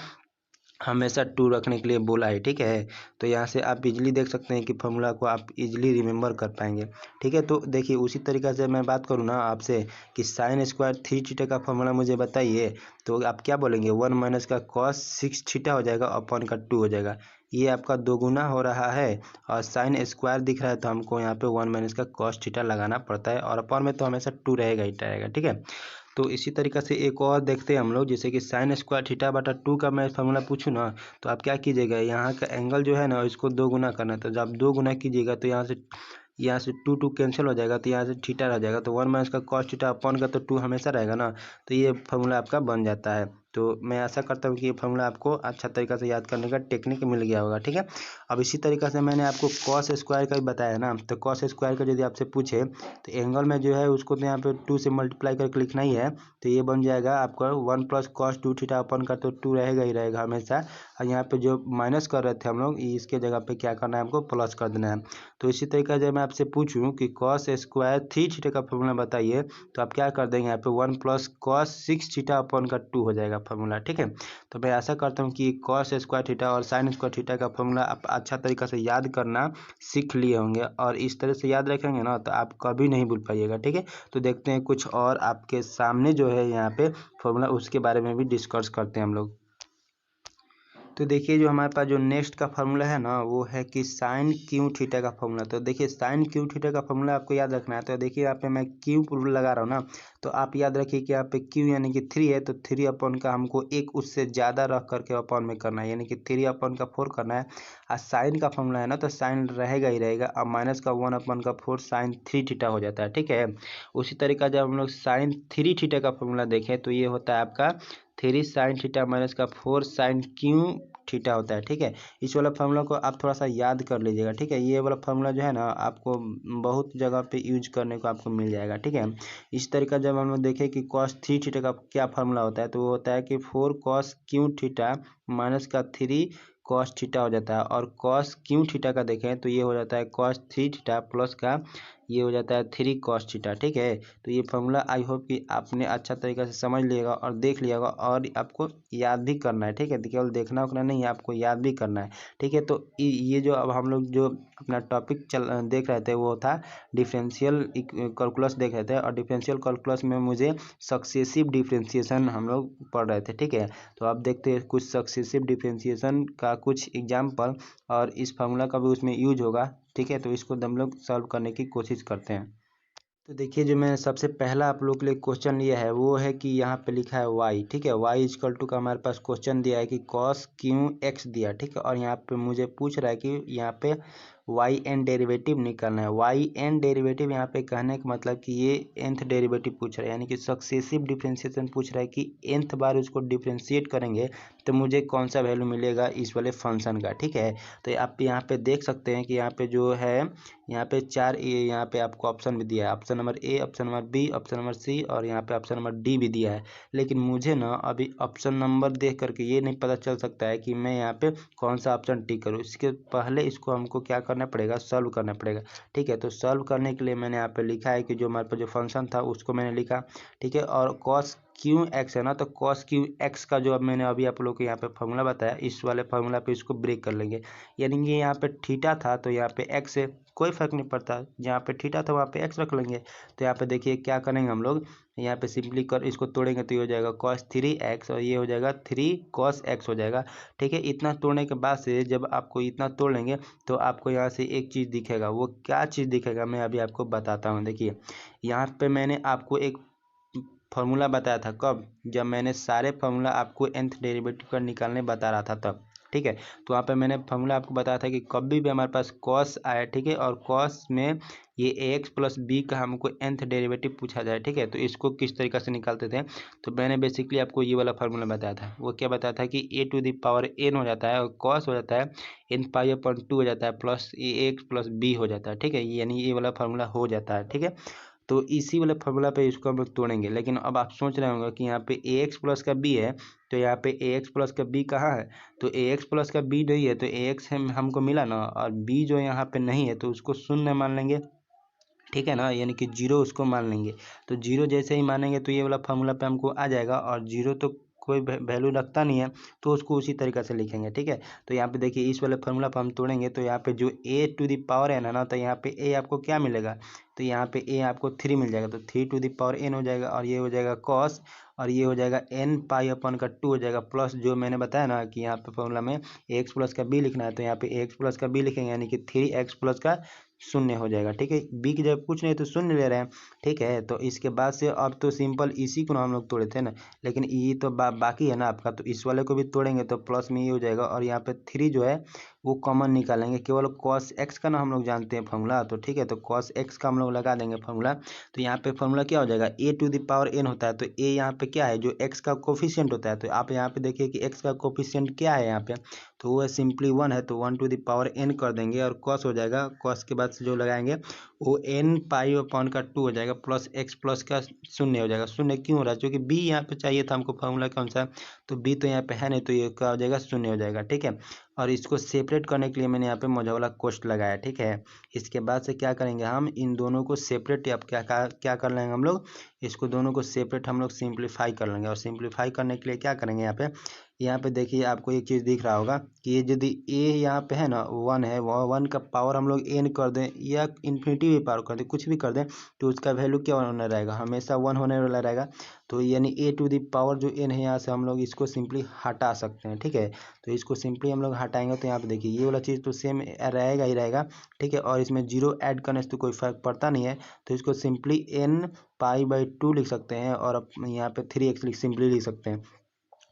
हमेशा 2 रखने के लिए बोला है। ठीक है, तो यहाँ से आप इजीली देख सकते हैं कि फार्मूला को आप इजीली रिमेंबर कर पाएंगे। ठीक है, तो देखिए उसी तरीक़े से मैं बात करूँ ना आपसे कि साइन स्क्वायर 3 थीटा का फार्मूला मुझे बताइए, तो आप क्या बोलेंगे? 1 माइनस का कॉस 6 थीटा हो जाएगा अपॉन का 2 हो जाएगा। ये आपका दोगुना हो रहा है और साइन स्क्वायर दिख रहा है तो हमको यहाँ पे 1 माइनस का कॉस थीटा लगाना पड़ता है और अपर में तो हमेशा 2 रहेगा ही रहेगा, ठीक है। तो इसी तरीक़े से एक और देखते हैं हम लोग, जैसे कि साइन स्क्वायर थीटा बटा 2 का मैं फार्मूला पूछूँ ना तो आप क्या कीजिएगा, यहाँ का एंगल जो है ना इसको 2 गुना करना है। तो जब 2 गुना कीजिएगा तो यहाँ से 2 कैंसिल हो जाएगा तो यहाँ से थीटा रह जाएगा, तो 1 माइनस का कॉस थीटा अपॉन का तो 2 हमेशा रहेगा ना, तो ये फार्मूला आपका बन जाता है। तो मैं आशा करता हूँ कि ये फार्मूला आपको अच्छा तरीक़ा से याद करने का टेक्निक मिल गया होगा, ठीक है। अब इसी तरीक़े से मैंने आपको कॉस स्क्वायर का भी बताया ना, तो कॉस स्क्वायर का यदि आपसे पूछे तो एंगल में जो है उसको तो यहाँ पे 2 से मल्टीप्लाई करके लिखना ही है, तो ये बन जाएगा आपका 1 प्लस कॉस 2 थीटा अपन का तो 2 रहेगा ही रहेगा हमेशा, और यहाँ पे जो माइनस कर रहे थे हम लोग इसके जगह पे क्या करना है हमको प्लस कर देना है। तो इसी तरीके से मैं आपसे पूछूं कि कॉस स्क्वायर 3 थीटा का फॉर्मूला बताइए तो आप क्या कर देंगे, यहाँ पे 1 प्लस कॉस 6 थीटा अपन का 2 हो जाएगा फार्मूला, ठीक है। तो मैं आशा करता हूँ कि कॉस स्क्वायर थीटा और साइन स्क्वायर थीटा का फॉर्मूला आप अच्छा तरीक़ा से याद करना सीख लिए होंगे, और इस तरह से याद रखेंगे ना तो आप कभी नहीं भूल पाइएगा, ठीक है। तो देखते हैं कुछ और आपके सामने जो है यहाँ पे फॉर्मूला, उसके बारे में भी डिस्कस करते हैं हम लोग। तो देखिए जो हमारे पास जो नेक्स्ट का फार्मूला है ना वो है कि साइन क्यू थीटा का फार्मूला। तो देखिए साइन क्यू थीटा का फार्मूला आपको याद रखना है। तो देखिए यहाँ पे मैं क्यू लगा रहा हूँ ना, तो आप याद रखिए कि यहाँ पे क्यू यानी कि 3 है, तो 3 अपॉन का हमको एक उससे ज़्यादा रख करके अपॉन में करना है, यानी कि 3 अपॉन का 4 करना है। और साइन का फार्मूला है ना तो साइन रहेगा ही रहेगा, और माइनस का 1 अपॉन का 4 साइन 3 थीटा हो जाता है, ठीक है। उसी तरीका जब हम लोग साइन 3 थीटा का फार्मूला देखें तो ये होता है आपका 3 साइन थीटा माइनस का 4 साइन क्यू थीटा होता है, ठीक है। इस वाला फार्मूला को आप थोड़ा सा याद कर लीजिएगा, ठीक है। ये वाला फार्मूला जो है ना आपको बहुत जगह पे यूज करने को आपको मिल जाएगा, ठीक है। इस तरीका जब हम लोग देखें कि कॉस 3 थीटा का क्या फार्मूला होता है तो वो होता है कि 4 कॉस क्यू थीटा माइनस का 3 कॉस थीटा हो जाता है, और कॉस क्यू थीटा का देखें तो ये हो जाता है कॉस 3 थीटा प्लस का ये हो जाता है 3 कॉस थीटा, ठीक है। तो ये फार्मूला आई होप कि आपने अच्छा तरीके से समझ लिएगा और देख लिएगा, और आपको याद भी करना है, ठीक है। केवल देखना उतना नहीं है, आपको याद भी करना है, ठीक है। तो ये जो अब हम लोग जो अपना टॉपिक देख रहे थे वो था डिफरेंशियल कैलकुलस देख रहे थे, और डिफरेंशियल कैलकुलस में मुझे सक्सेसिव डिफरेंशिएशन हम लोग पढ़ रहे थे, ठीक है। तो आप देखते हैं कुछ सक्सेसिव डिफरेंशिएशन का कुछ एग्जाम्पल, और इस फार्मूला का भी उसमें यूज होगा, ठीक है। तो इसको हम लोग सॉल्व करने की कोशिश करते हैं। तो देखिए जो मैंने सबसे पहला आप लोग के लिए क्वेश्चन लिया है वो है कि यहाँ पे लिखा है y, ठीक है। y इक्वल टू का हमारे पास क्वेश्चन दिया है कि cos क्यू x दिया, ठीक है। और यहाँ पे मुझे पूछ रहा है कि यहाँ पे वाई एन डेरिवेटिव निकालना है। वाई एन डेरिवेटिव यहाँ पे कहने का मतलब कि ये nth डेरिवेटिव पूछ रहा है, यानी कि सक्सेसिव डिफरेंशिएशन पूछ रहा है कि nth बार उसको डिफरेंशिएट करेंगे तो मुझे कौन सा वैल्यू मिलेगा इस वाले फंक्शन का, ठीक है। तो आप यहाँ पे देख सकते हैं कि यहाँ पे जो है यहाँ पे 4 यहाँ पे आपको ऑप्शन भी दिया है, option number A, option number B, option number C, और यहाँ पे ऑप्शन नंबर डी भी दिया है। लेकिन मुझे ना अभी ऑप्शन नंबर देख करके ये नहीं पता चल सकता है कि मैं यहाँ पे कौन सा ऑप्शन टिक करूँ। इसके पहले इसको हमको क्या करना पड़ेगा, सॉल्व करना पड़ेगा, ठीक है। तो सॉल्व करने के लिए मैंने यहाँ पे लिखा है कि जो हमारे पास जो फंक्शन था उसको मैंने लिखा, ठीक है। और कॉस क्यू एक्स है ना, तो कॉस क्यू एक्स का जो अब मैंने अभी आप लोग को यहाँ पे फार्मूला बताया, इस वाले फार्मूला पे इसको ब्रेक कर लेंगे। यानी कि यहाँ पे थीटा था तो यहाँ पे एक्स है, कोई फर्क नहीं पड़ता, जहाँ पे थीटा था वहाँ पे एक्स रख लेंगे। तो यहाँ पे देखिए क्या करेंगे हम लोग, यहाँ पे सिंपली कर इसको तोड़ेंगे तो ये हो जाएगा कॉस 3x, और ये हो जाएगा 3 कॉस x हो जाएगा, ठीक है। इतना तोड़ने के बाद से जब आपको इतना तोड़ लेंगे तो आपको यहाँ से एक चीज़ दिखेगा, वो क्या चीज़ दिखेगा मैं अभी आपको बताता हूँ। देखिए यहाँ पे मैंने आपको एक फार्मूला बताया था, कब, जब मैंने सारे फार्मूला आपको nth डेरिवेटिव का निकालने बता रहा था तब, ठीक है। तो वहाँ पे मैंने फार्मूला आपको बताया था कि कभी भी हमारे पास कॉस आए, ठीक है, और कॉस में ये ax प्लस बी का हमको nth डेरिवेटिव पूछा जाए, ठीक है, तो इसको किस तरीके से निकालते थे। तो मैंने बेसिकली आपको ये वाला फार्मूला बताया था। वो क्या बताया था कि a to the power n हो जाता है और कॉस हो जाता है n पाई अपॉन 2 हो जाता है प्लस ax प्लस बी हो जाता है, ठीक है। यानी ये वाला फार्मूला हो जाता है, ठीक है। तो इसी वाले फार्मूला पे इसको हम लोग तोड़ेंगे। लेकिन अब आप सोच रहे होंगे कि यहाँ पे ax प्लस का b है, तो यहाँ पे ax प्लस का b कहाँ है, तो ax प्लस का b नहीं है, तो ax हमको मिला ना, और b जो यहाँ पे नहीं है तो उसको शून्य मान लेंगे, ठीक है ना, यानी कि जीरो उसको मान लेंगे। तो जीरो जैसे ही मानेंगे तो ये वाला फार्मूला पे हमको आ जाएगा, और जीरो तो कोई वैल्यू रखता नहीं है तो उसको उसी तरीके से लिखेंगे, ठीक है। तो यहाँ पे देखिए इस वाले फॉर्मूला पर हम तोड़ेंगे तो यहाँ पे जो a⁴n है ना, तो यहाँ पे a आपको क्या मिलेगा, तो यहाँ पे a आपको 3 मिल जाएगा, तो 3⁴n हो जाएगा और ये हो जाएगा cos और ये हो जाएगा n π/2 हो जाएगा, प्लस जो मैंने बताया ना कि यहाँ पे फॉर्मूला में ax प्लस का b लिखना है, तो यहाँ पे ax प्लस का b लिखेंगे यानी कि 3x प्लस का शून्य हो जाएगा, ठीक है। b की जब कुछ नहीं तो शून्य ले रहे हैं, ठीक है। तो इसके बाद से अब तो सिंपल इसी को ना हम लोग तोड़े थे ना, लेकिन ये तो बाकी है ना आपका, तो इस वाले को भी तोड़ेंगे तो प्लस में ये हो जाएगा और यहाँ पे 3 जो है वो कॉमन निकालेंगे, केवल cos x का ना हम लोग जानते हैं फॉर्मूला, तो ठीक है। तो cos x का हम लोग लगा देंगे फॉर्मूला, तो यहाँ पे फॉर्मूला क्या हो जाएगा, a⁴n होता है, तो a यहाँ पे क्या है, जो x का कोफिशिएंट होता है, तो आप यहाँ पे देखिए कि x का कोफिशिएंट क्या है यहाँ पे, तो वो है सिंपली 1 है, तो 1⁴n कर देंगे और cos हो जाएगा, cos के बाद से जो लगाएंगे वो n π/2 हो जाएगा प्लस x प्लस का शून्य हो जाएगा। शून्य क्यों हो रहा है, क्योंकि b यहाँ पे चाहिए था हमको फॉर्मूला के अनुसार, तो b तो यहाँ पे है नहीं, तो ये क्या हो जाएगा, शून्य हो जाएगा, ठीक है। और इसको सेपरेट करने के लिए मैंने यहाँ पे मोजा वाला कोष्ठ लगाया, ठीक है। इसके बाद से क्या करेंगे, हम इन दोनों को सेपरेट अब क्या कर लेंगे हम लोग, इसको दोनों को सेपरेट हम लोग सिंप्लीफाई कर लेंगे, और सिंप्लीफाई करने के लिए क्या करेंगे, यहाँ पे देखिए आपको एक चीज़ दिख रहा होगा कि ये यदि a यहाँ पे है ना 1 है, वह 1 का पावर हम लोग n कर दें या इन्फिनिटी भी पावर कर दें, कुछ भी कर दें, तो उसका वैल्यू क्या होने रहेगा, हमेशा 1 होने वाला रहेगा। तो यानी a⁴ जो n है यहाँ से हम लोग इसको सिंपली हटा सकते हैं, ठीक है। तो इसको सिंपली हम लोग हटाएंगे तो यहाँ पे देखिए ये वाला चीज़ तो सेम रहेगा ही रहेगा, ठीक है। और इसमें 0 ऐड करने से तो कोई फर्क पड़ता नहीं है, तो इसको सिंपली n π/2 लिख सकते हैं और यहाँ पे 3x सिंपली लिख सकते हैं।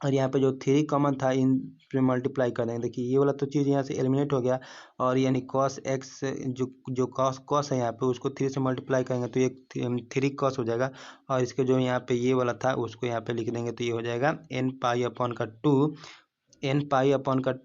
और यहाँ पे जो 3 कॉमन था इन पे मल्टीप्लाई कर देंगे, देखिए ये वाला तो चीज़ यहाँ से एलिमिनेट हो गया, और यानी cos x जो cos है यहाँ पे उसको 3 से मल्टीप्लाई करेंगे तो ये 3 cos हो जाएगा, और इसके जो यहाँ पे ये वाला था उसको यहाँ पे लिख देंगे तो ये हो जाएगा n π/2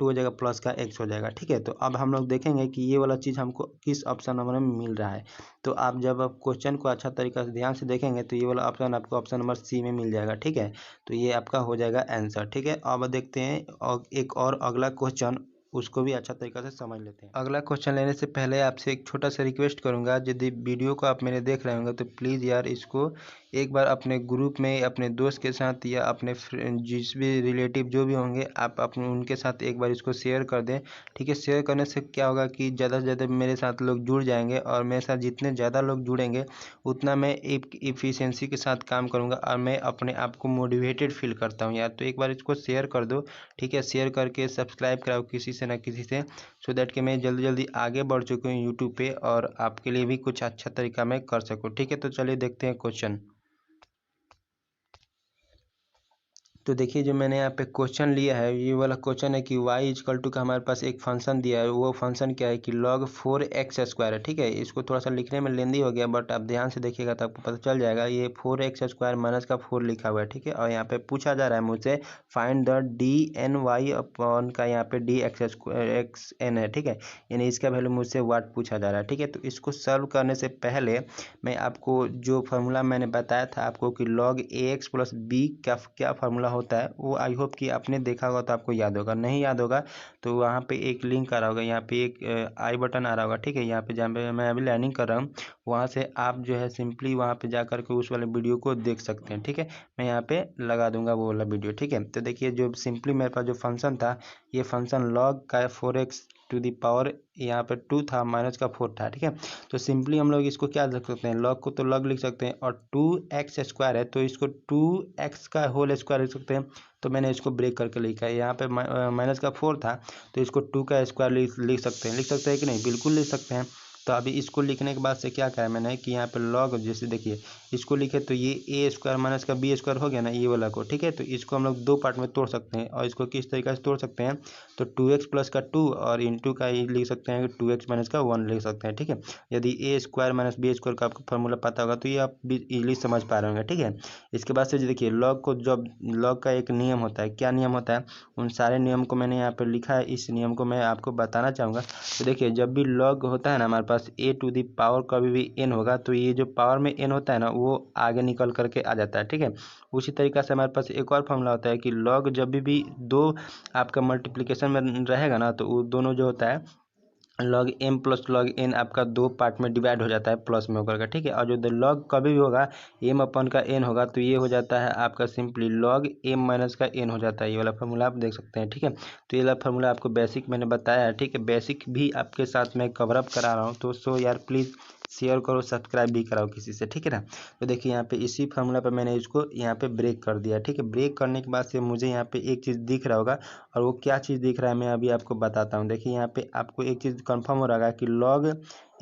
हो जाएगा प्लस का x हो जाएगा, ठीक है। तो अब हम लोग देखेंगे कि ये वाला चीज़ हमको किस ऑप्शन नंबर में मिल रहा है। तो आप जब आप क्वेश्चन को अच्छा तरीक़ा से ध्यान से देखेंगे तो ये वाला ऑप्शन आपको ऑप्शन नंबर सी में मिल जाएगा, ठीक है। तो ये आपका हो जाएगा आंसर, ठीक है। अब देखते हैं और एक और अगला क्वेश्चन, उसको भी अच्छा तरीक़ा से समझ लेते हैं। अगला क्वेश्चन लेने से पहले आपसे एक छोटा सा रिक्वेस्ट करूंगा, यदि वीडियो को आप मेरे देख रहे होंगे तो प्लीज़ यार इसको एक बार अपने ग्रुप में अपने दोस्त के साथ या अपने जिस भी रिलेटिव जो भी होंगे आप अपने उनके साथ एक बार इसको शेयर कर दें, ठीक है। शेयर करने से क्या होगा कि ज़्यादा से ज़्यादा मेरे साथ लोग जुड़ जाएंगे, और मेरे साथ जितने ज़्यादा लोग जुड़ेंगे उतना मैं एक इफ़िशेंसी के साथ काम करूँगा, और मैं अपने आप को मोटिवेटेड फील करता हूँ यार। तो एक बार इसको शेयर कर दो, ठीक है। शेयर करके सब्सक्राइब कराओ किसी से ना किसी से, सो दैट कि मैं जल्दी जल्दी आगे बढ़ चुके हूँ यूट्यूब पे और आपके लिए भी कुछ अच्छा तरीका मैं कर सकूँ, ठीक है। तो चलिए देखते हैं क्वेश्चन। तो देखिए जो मैंने यहाँ पे क्वेश्चन लिया है ये वाला क्वेश्चन है कि y का हमारे पास एक फंक्शन दिया है, वो फंक्शन क्या है कि log 4x² है, ठीक है। इसको थोड़ा सा लिखने में लेंदी हो गया, बट आप ध्यान से देखिएगा तो आपको पता चल जाएगा। ये 4x² माइनस का 4 लिखा हुआ है, ठीक है। और यहाँ पे पूछा जा रहा है मुझसे फाइंड द dny अपॉन का यहाँ पे dxn है, ठीक है। यानी इसका वैल्यू मुझसे वाट पूछा जा रहा है, ठीक है। तो इसको सॉल्व करने से पहले मैं आपको जो फार्मूला मैंने बताया था आपको कि log ax प्लस b का क्या फार्मूला होता है, वो आई होप कि आपने देखा होगा तो आपको याद होगा, नहीं याद होगा तो वहाँ पे एक लिंक आ रहा होगा, यहाँ पे एक आई बटन आ रहा होगा, ठीक है। यहाँ पे जहाँ पे मैं अभी लर्निंग कर रहा हूँ वहाँ से आप जो है सिंपली वहाँ पे जा करके उस वाले वीडियो को देख सकते हैं, ठीक है। मैं यहाँ पे लगा दूंगा वो वाला वीडियो, ठीक है। तो देखिए जो सिंपली मेरे पास जो फंक्शन था ये फंक्शन log का 4x टू दी पावर यहाँ पे 2 था माइनस का 4 था, ठीक है। तो सिंपली हम लोग इसको क्या लिख सकते हैं, log को तो log लिख सकते हैं, और 2x² है तो इसको 2x का होल स्क्वायर लिख सकते हैं। तो मैंने इसको ब्रेक करके लिखा है, यहाँ पे माइनस का 4 था तो इसको 2 का स्क्वायर लिख सकते हैं कि नहीं, बिल्कुल लिख सकते हैं। तो अभी इसको लिखने के बाद से क्या करा मैंने कि यहाँ पे log जैसे देखिए इसको लिखे तो ये a² माइनस का b² हो गया ना ये वाला को, ठीक है। तो इसको हम लोग दो पार्ट में तोड़ सकते हैं, और इसको किस तरीके से तोड़ सकते हैं तो 2x प्लस का 2 और इंटू का ये लिख सकते हैं कि 2x माइनस का 1 लिख सकते हैं, ठीक है। यदि a² माइनस b² का आपको फार्मूला पता होगा तो ये आप इजीली समझ पा रहे होंगे, ठीक है। इसके बाद से देखिए log को जब log का एक नियम होता है, क्या नियम होता है, उन सारे नियम को मैंने यहाँ पर लिखा है, इस नियम को मैं आपको बताना चाहूँगा। तो देखिए जब भी log होता है ना हमारे पास a टू दी पावर कभी भी n होगा तो ये जो पावर में n होता है ना वो आगे निकल करके आ जाता है, ठीक है। उसी तरीक़ा से हमारे पास एक और फॉर्मूला होता है कि log जब भी दो आपका मल्टीप्लिकेशन में रहेगा ना तो वो दोनों जो होता है log m plus log n आपका दो पार्ट में डिवाइड हो जाता है प्लस में होकर का, ठीक है। और जो लॉग कभी भी होगा एम अपन का एन होगा तो ये हो जाता है आपका सिंपली लॉग एम माइनस का एन हो जाता है। ये वाला फार्मूला आप देख सकते हैं, ठीक है। तो ये वाला फार्मूला आपको बेसिक मैंने बताया है, ठीक है। बेसिक भी आपके साथ में कवर अप करा रहा हूँ, तो सो यार प्लीज़ शेयर करो, सब्सक्राइब भी कराओ किसी से, ठीक है ना। तो देखिए यहाँ पे इसी फार्मूला पे मैंने इसको यहाँ पे ब्रेक कर दिया, ठीक है। ब्रेक करने के बाद से मुझे यहाँ पे एक चीज़ दिख रहा होगा, और वो क्या चीज़ दिख रहा है मैं अभी आपको बताता हूँ। देखिए यहाँ पे आपको एक चीज़ कंफर्म हो रहा है कि लॉग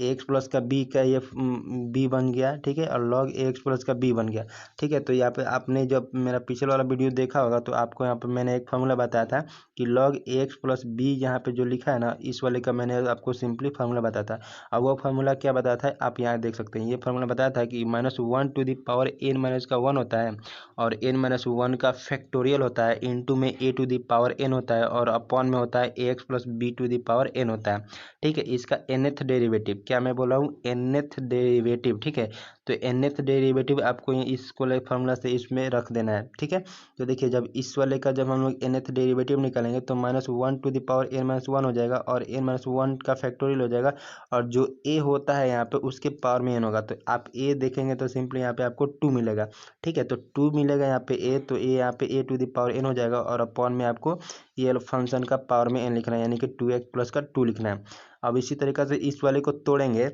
एक्स प्लस का बी का ये बी बन गया, ठीक है। और लॉग एक्स प्लस का बी बन गया, ठीक है। तो यहाँ पे आपने जब मेरा पिछले वाला वीडियो देखा होगा तो आपको यहाँ पे मैंने एक फार्मूला बताया था कि लॉग एक्स प्लस बी यहाँ पे जो लिखा है ना, इस वाले का मैंने आपको सिंपली फार्मूला बताया था। अब वो फार्मूला क्या बताया था आप यहाँ देख सकते हैं। ये फार्मूला बताया था कि -1 माइनस का 1 होता है, और n-1 का फैक्टोरियल होता है, इंटू में a⁴n होता है, और अपॉन में होता है ax प्लस b⁴n होता है, ठीक है। इसका nth डेरिवेटिव, क्या मैं बोला हूँ, nth डेरिवेटिव, ठीक है। तो nth डेरिवेटिव आपको इसको फार्मूला से इसमें रख देना है, ठीक है। तो देखिए जब इस वाले का जब हम लोग nth डेरिवेटिव निकालेंगे तो -1 हो जाएगा, और n-1 का फैक्टोरियल हो जाएगा, और जो a होता है यहाँ पे उसके पावर में n होगा। तो आप a देखेंगे तो सिंपली यहाँ पे आपको 2 मिलेगा, ठीक है। तो 2 मिलेगा यहाँ पे a, तो a यहाँ पे a⁴n हो जाएगा, और अपॉन में आपको ये फंक्शन का पावर में n लिखना है, यानी कि 2x प्लस का 2 लिखना है। अब इसी तरीक़ा से इस वाले को तोड़ेंगे,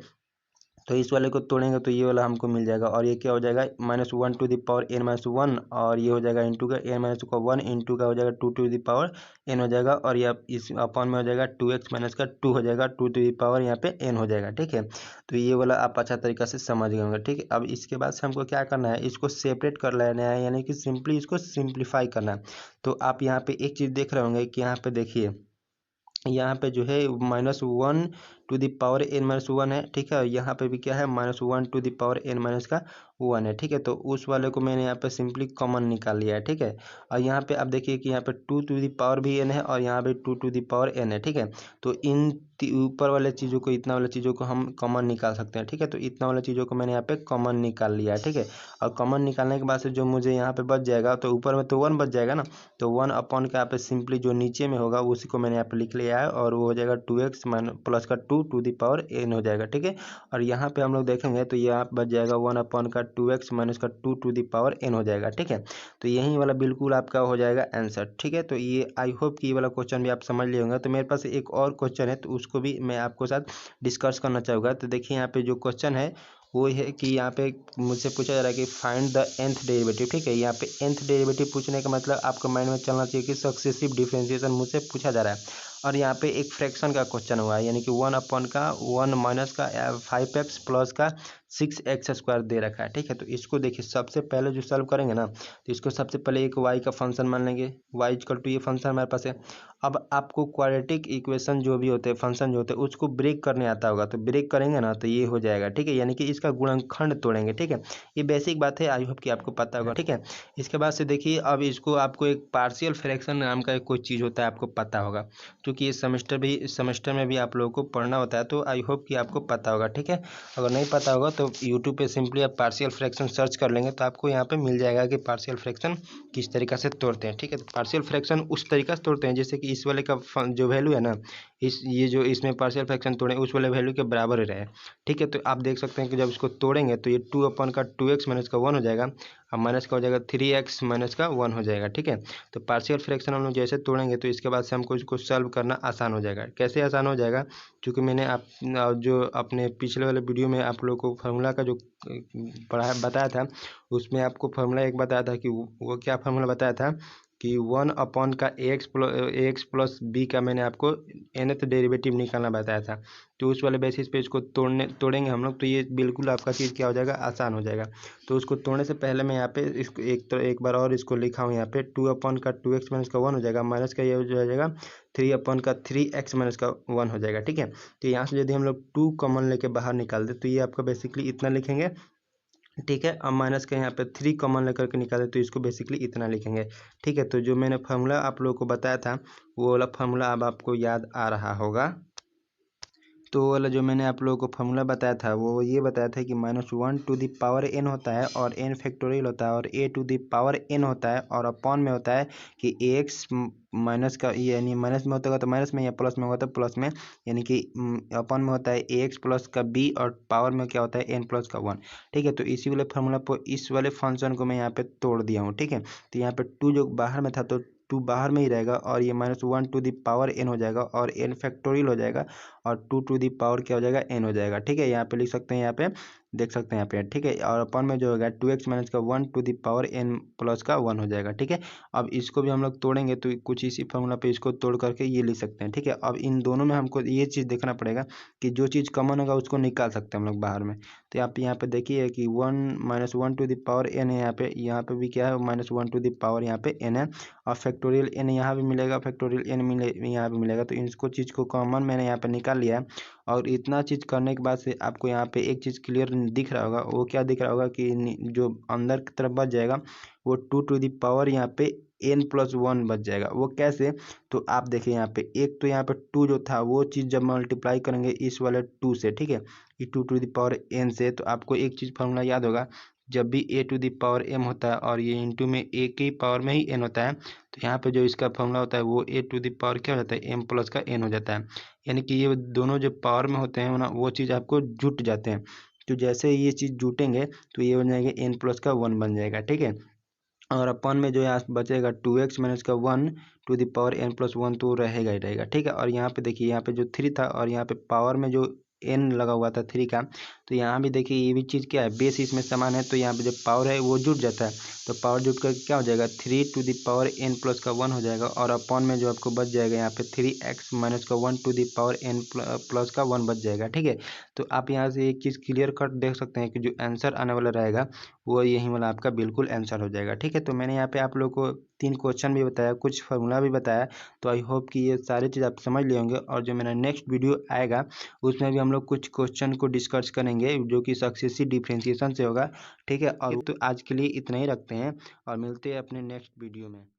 तो इस वाले को तोड़ेंगे तो ये वाला हमको मिल जाएगा, और ये क्या हो जाएगा -1 और ये हो जाएगा इंटू का n-1 इंटू का हो जाएगा 2n हो जाएगा, और ये इस अपॉन में हो जाएगा 2x माइनस का 2 हो जाएगा 2 यहाँ पे n हो जाएगा, ठीक है। तो ये वाला आप अच्छा तरीका से समझ गए होंगे, ठीक है। अब इसके बाद से हमको क्या करना है, इसको सेपरेट कर लेना है, यानी कि सिंपली इसको सिंप्लीफाई करना है। तो आप यहाँ पे एक चीज़ देख रहे होंगे कि यहाँ पे देखिए, यहाँ पे जो है -1 है, ठीक है। यहाँ पे भी क्या है, -1 है, ठीक है। तो उस वाले को मैंने यहाँ पे सिंपली कॉमन निकाल लिया है, ठीक है। और यहाँ पे आप देखिए कि यहाँ पे 2 भी n है, और यहाँ पे 2n है, ठीक है। तो इन ऊपर वाले चीज़ों को, इतना वाले चीज़ों को हम कॉमन निकाल सकते हैं, ठीक है। तो इतना वाले चीज़ों को मैंने यहाँ पे कॉमन निकाल लिया है, ठीक है। और कॉमन निकालने के बाद से जो मुझे यहाँ पे बच जाएगा, तो ऊपर में तो 1 बच जाएगा ना, तो 1 अपॉन का यहाँ पे सिंपली जो नीचे में होगा उसी को मैंने यहाँ पे लिख लिया है, और वो हो जाएगा 2x प्लस का 2n हो जाएगा, ठीक है। और यहाँ पे हम लोग देखेंगे तो यहाँ बच जाएगा 1 अपॉन का 2x माइनस का 2n हो जाएगा, ठीक है। तो यही वाला बिल्कुल आपका हो जाएगा आंसर, ठीक है। तो ये आई होप कि ये वाला क्वेश्चन भी आप समझ लिए होंगे। तो मेरे पास एक और क्वेश्चन है, तो उसको भी मैं आपको साथ डिस्कस करना चाहूँगा। तो देखिए यहाँ पे जो क्वेश्चन है वो है कि यहाँ पे मुझसे पूछा जा रहा है कि फाइंड द nth डेरिवेटिव, ठीक है। यहाँ पे nth डेरिवेटिव पूछने का मतलब आपको माइंड में चलना चाहिए कि सक्सेसिव डिफरेंशिएशन मुझसे पूछा जा रहा है, और यहाँ पे एक फ्रैक्शन का क्वेश्चन हुआ है, यानी कि 1 अपॉन का 1 माइनस का 5x प्लस का 6x² दे रखा है, ठीक है। तो इसको देखिए सबसे पहले जो सॉल्व करेंगे ना, तो इसको सबसे पहले एक y का फंक्शन मान लेंगे, y इक्वल टू ये फंक्शन हमारे पास है। अब आपको क्वाड्रेटिक इक्वेशन जो भी होते हैं, फंक्शन जो होते हैं, उसको ब्रेक करने आता होगा, तो ब्रेक करेंगे ना तो ये हो जाएगा, ठीक है। यानी कि इसका गुणनखंड तोड़ेंगे, ठीक है। ये बेसिक बात है, आई होप कि आपको पता होगा, ठीक है। इसके बाद से देखिए अब इसको आपको एक पार्शियल फ्रैक्शन नाम का कोई चीज़ होता है, आपको पता होगा, क्योंकि ये सेमेस्टर में भी आप लोगों को पढ़ना होता है, तो आई होप कि आपको पता होगा, ठीक है। अगर नहीं पता होगा तो यूट्यूब पे सिंपली आप पार्शियल फ्रैक्शन सर्च कर लेंगे तो आपको यहाँ पे मिल जाएगा कि पार्शियल फ्रैक्शन किस तरीक़ा से तोड़ते हैं, ठीक है। तो पार्शियल फ्रैक्शन उस तरीक़ा से तोड़ते हैं जैसे कि इस वाले का जो वैल्यू है ना, ये जो इसमें पार्शियल फ्रैक्शन तोड़े उस वाले वैल्यू के बराबर रहे, ठीक है। तो आप देख सकते हैं कि जब इसको तोड़ेंगे तो ये 2 अपॉन का 2x माइनस का 1 हो जाएगा, और माइनस का हो जाएगा 3x माइनस का 1 हो जाएगा, ठीक है। तो पार्शियल फ्रैक्शन हम लोग जैसे तोड़ेंगे तो इसके बाद से हमको इसको सॉल्व करना आसान हो जाएगा। कैसे आसान हो जाएगा, क्योंकि मैंने आप जो अपने पिछले वाले वीडियो में आप लोग को फार्मूला का जो बताया था, उसमें आपको फार्मूला एक बताया था कि वो क्या फार्मूला बताया था कि 1 अपॉन का एक्स प्लस बी का मैंने आपको nth डेरिवेटिव निकालना बताया था। तो उस वाले बेसिस पे इसको तोड़ेंगे हम लोग, तो ये बिल्कुल आपका चीज़ क्या हो जाएगा, आसान हो जाएगा। तो उसको तोड़ने से पहले मैं यहाँ पे इसको एक बार और इसको लिखा हूँ, यहाँ पे 2 अपॉन का 2x माइनस का 1 हो जाएगा, माइनस का ये हो जाएगा 3 अपॉन का 3x माइनस का 1 हो जाएगा, ठीक है। तो यहाँ से यदि हम लोग 2 कॉमन लेके बाहर निकाल दे तो ये आपका बेसिकली इतना लिखेंगे, ठीक है। अब माइनस के यहाँ पे 3 कॉमन लेकर के निकाले तो इसको बेसिकली इतना लिखेंगे, ठीक है। तो जो मैंने फार्मूला आप लोगों को बताया था वो वाला फार्मूला अब आपको याद आ रहा होगा, तो वाला जो मैंने आप लोगों को फॉर्मूला बताया था वो ये बताया था कि -1 टू द पावर n होता है और n फैक्टोरियल होता है और a to the power n होता है और अपॉन में होता है कि x माइनस का यानी माइनस में होता है तो माइनस में या प्लस में होता है प्लस में, यानी कि अपॉन में होता है ax प्लस का b और पावर में क्या होता है n प्लस का 1। ठीक है, तो इसी वाले फार्मूला पर इस वाले फंक्शन को मैं यहाँ पे तोड़ दिया हूँ। ठीक है, तो यहाँ पे 2 जो बाहर में था तो 2 बाहर में ही रहेगा और ये -1 टू द पावर n हो जाएगा और n फैक्टोरियल हो जाएगा और 2 टू दी पावर क्या हो जाएगा n हो जाएगा। ठीक है, यहाँ पे लिख सकते हैं, यहाँ पे देख सकते हैं यहाँ पे। ठीक है, और अपन में जो होगा 2x माइनस का 1 to the power n plus का 1 हो जाएगा। ठीक है, अब इसको भी हम लोग तोड़ेंगे तो कुछ इसी फॉर्मूला पे इसको तोड़ करके ये लिख सकते हैं। ठीक है, अब इन दोनों में हमको ये चीज़ देखना पड़ेगा कि जो चीज़ कॉमन होगा उसको निकाल सकते हैं हम लोग बाहर में। तो यहाँ पे देखिए कि 1 टू दी पावर n है, यहाँ पे भी क्या है -1 टू दी पावर यहाँ पे n है और फैक्टोरियल n यहाँ भी मिलेगा, फैक्टोरियल n यहाँ भी मिलेगा। तो इसको चीज़ को कॉमन मैंने यहाँ पे निकाल लिया है और इतना चीज़ करने के बाद से आपको यहाँ पे एक चीज़ क्लियर दिख रहा होगा। वो क्या दिख रहा होगा कि जो अंदर की तरफ बच जाएगा वो 2 टू दी पावर यहाँ पे n+1 बच जाएगा। वो कैसे, तो आप देखिए यहाँ पे एक तो यहाँ पे 2 जो था वो चीज़ जब मल्टीप्लाई करेंगे इस वाले 2 से, ठीक है, ये 2 टू दी पावर n से, तो आपको एक चीज़ फार्मूला याद होगा, जब भी a to the power m होता है और ये इंटू में a की पावर में ही n होता है, तो यहाँ पे जो इसका फॉर्मूला होता है वो a टू दी पावर क्या हो जाता है m प्लस का n हो जाता है। यानी कि ये दोनों जो पावर में होते हैं ना वो चीज़ आपको जुट जाते हैं। तो जैसे ये चीज़ जुटेंगे तो ये बन जाएगा n प्लस का 1 बन जाएगा। ठीक है, और अपन में जो यहाँ बचेगा 2x माइनस का 1 टू द पावर n+1 तो रहेगा ही रहेगा। ठीक है, और यहाँ पे देखिए यहाँ पे जो 3 था और यहाँ पे पावर में जो n लगा हुआ था 3 का, तो यहाँ भी देखिए ये भी चीज़ क्या है, बेस इसमें समान है, तो यहाँ पे जब पावर है वो जुट जाता है, तो पावर जुट कर क्या हो जाएगा 3 to the power n plus का 1 हो जाएगा और अपॉन में जो आपको बच जाएगा यहाँ पे 3x माइनस का 1 to the power n plus का 1 बच जाएगा। ठीक है, तो आप यहाँ से एक चीज़ क्लियर कट देख सकते हैं कि जो आंसर आने वाला रहेगा वो यही वाला आपका बिल्कुल आंसर हो जाएगा। ठीक है, तो मैंने यहाँ पे आप लोग को 3 क्वेश्चन भी बताया, कुछ फार्मूला भी बताया, तो आई होप कि ये सारी चीज़ आप समझ लिए होंगे और जो मेरा नेक्स्ट वीडियो आएगा उसमें भी हम लोग कुछ क्वेश्चन को डिस्कस करेंगे जो कि सक्सेसिव डिफरेंशिएशन से होगा। ठीक है, और तो आज के लिए इतना ही रखते हैं और मिलते हैं अपने नेक्स्ट वीडियो में।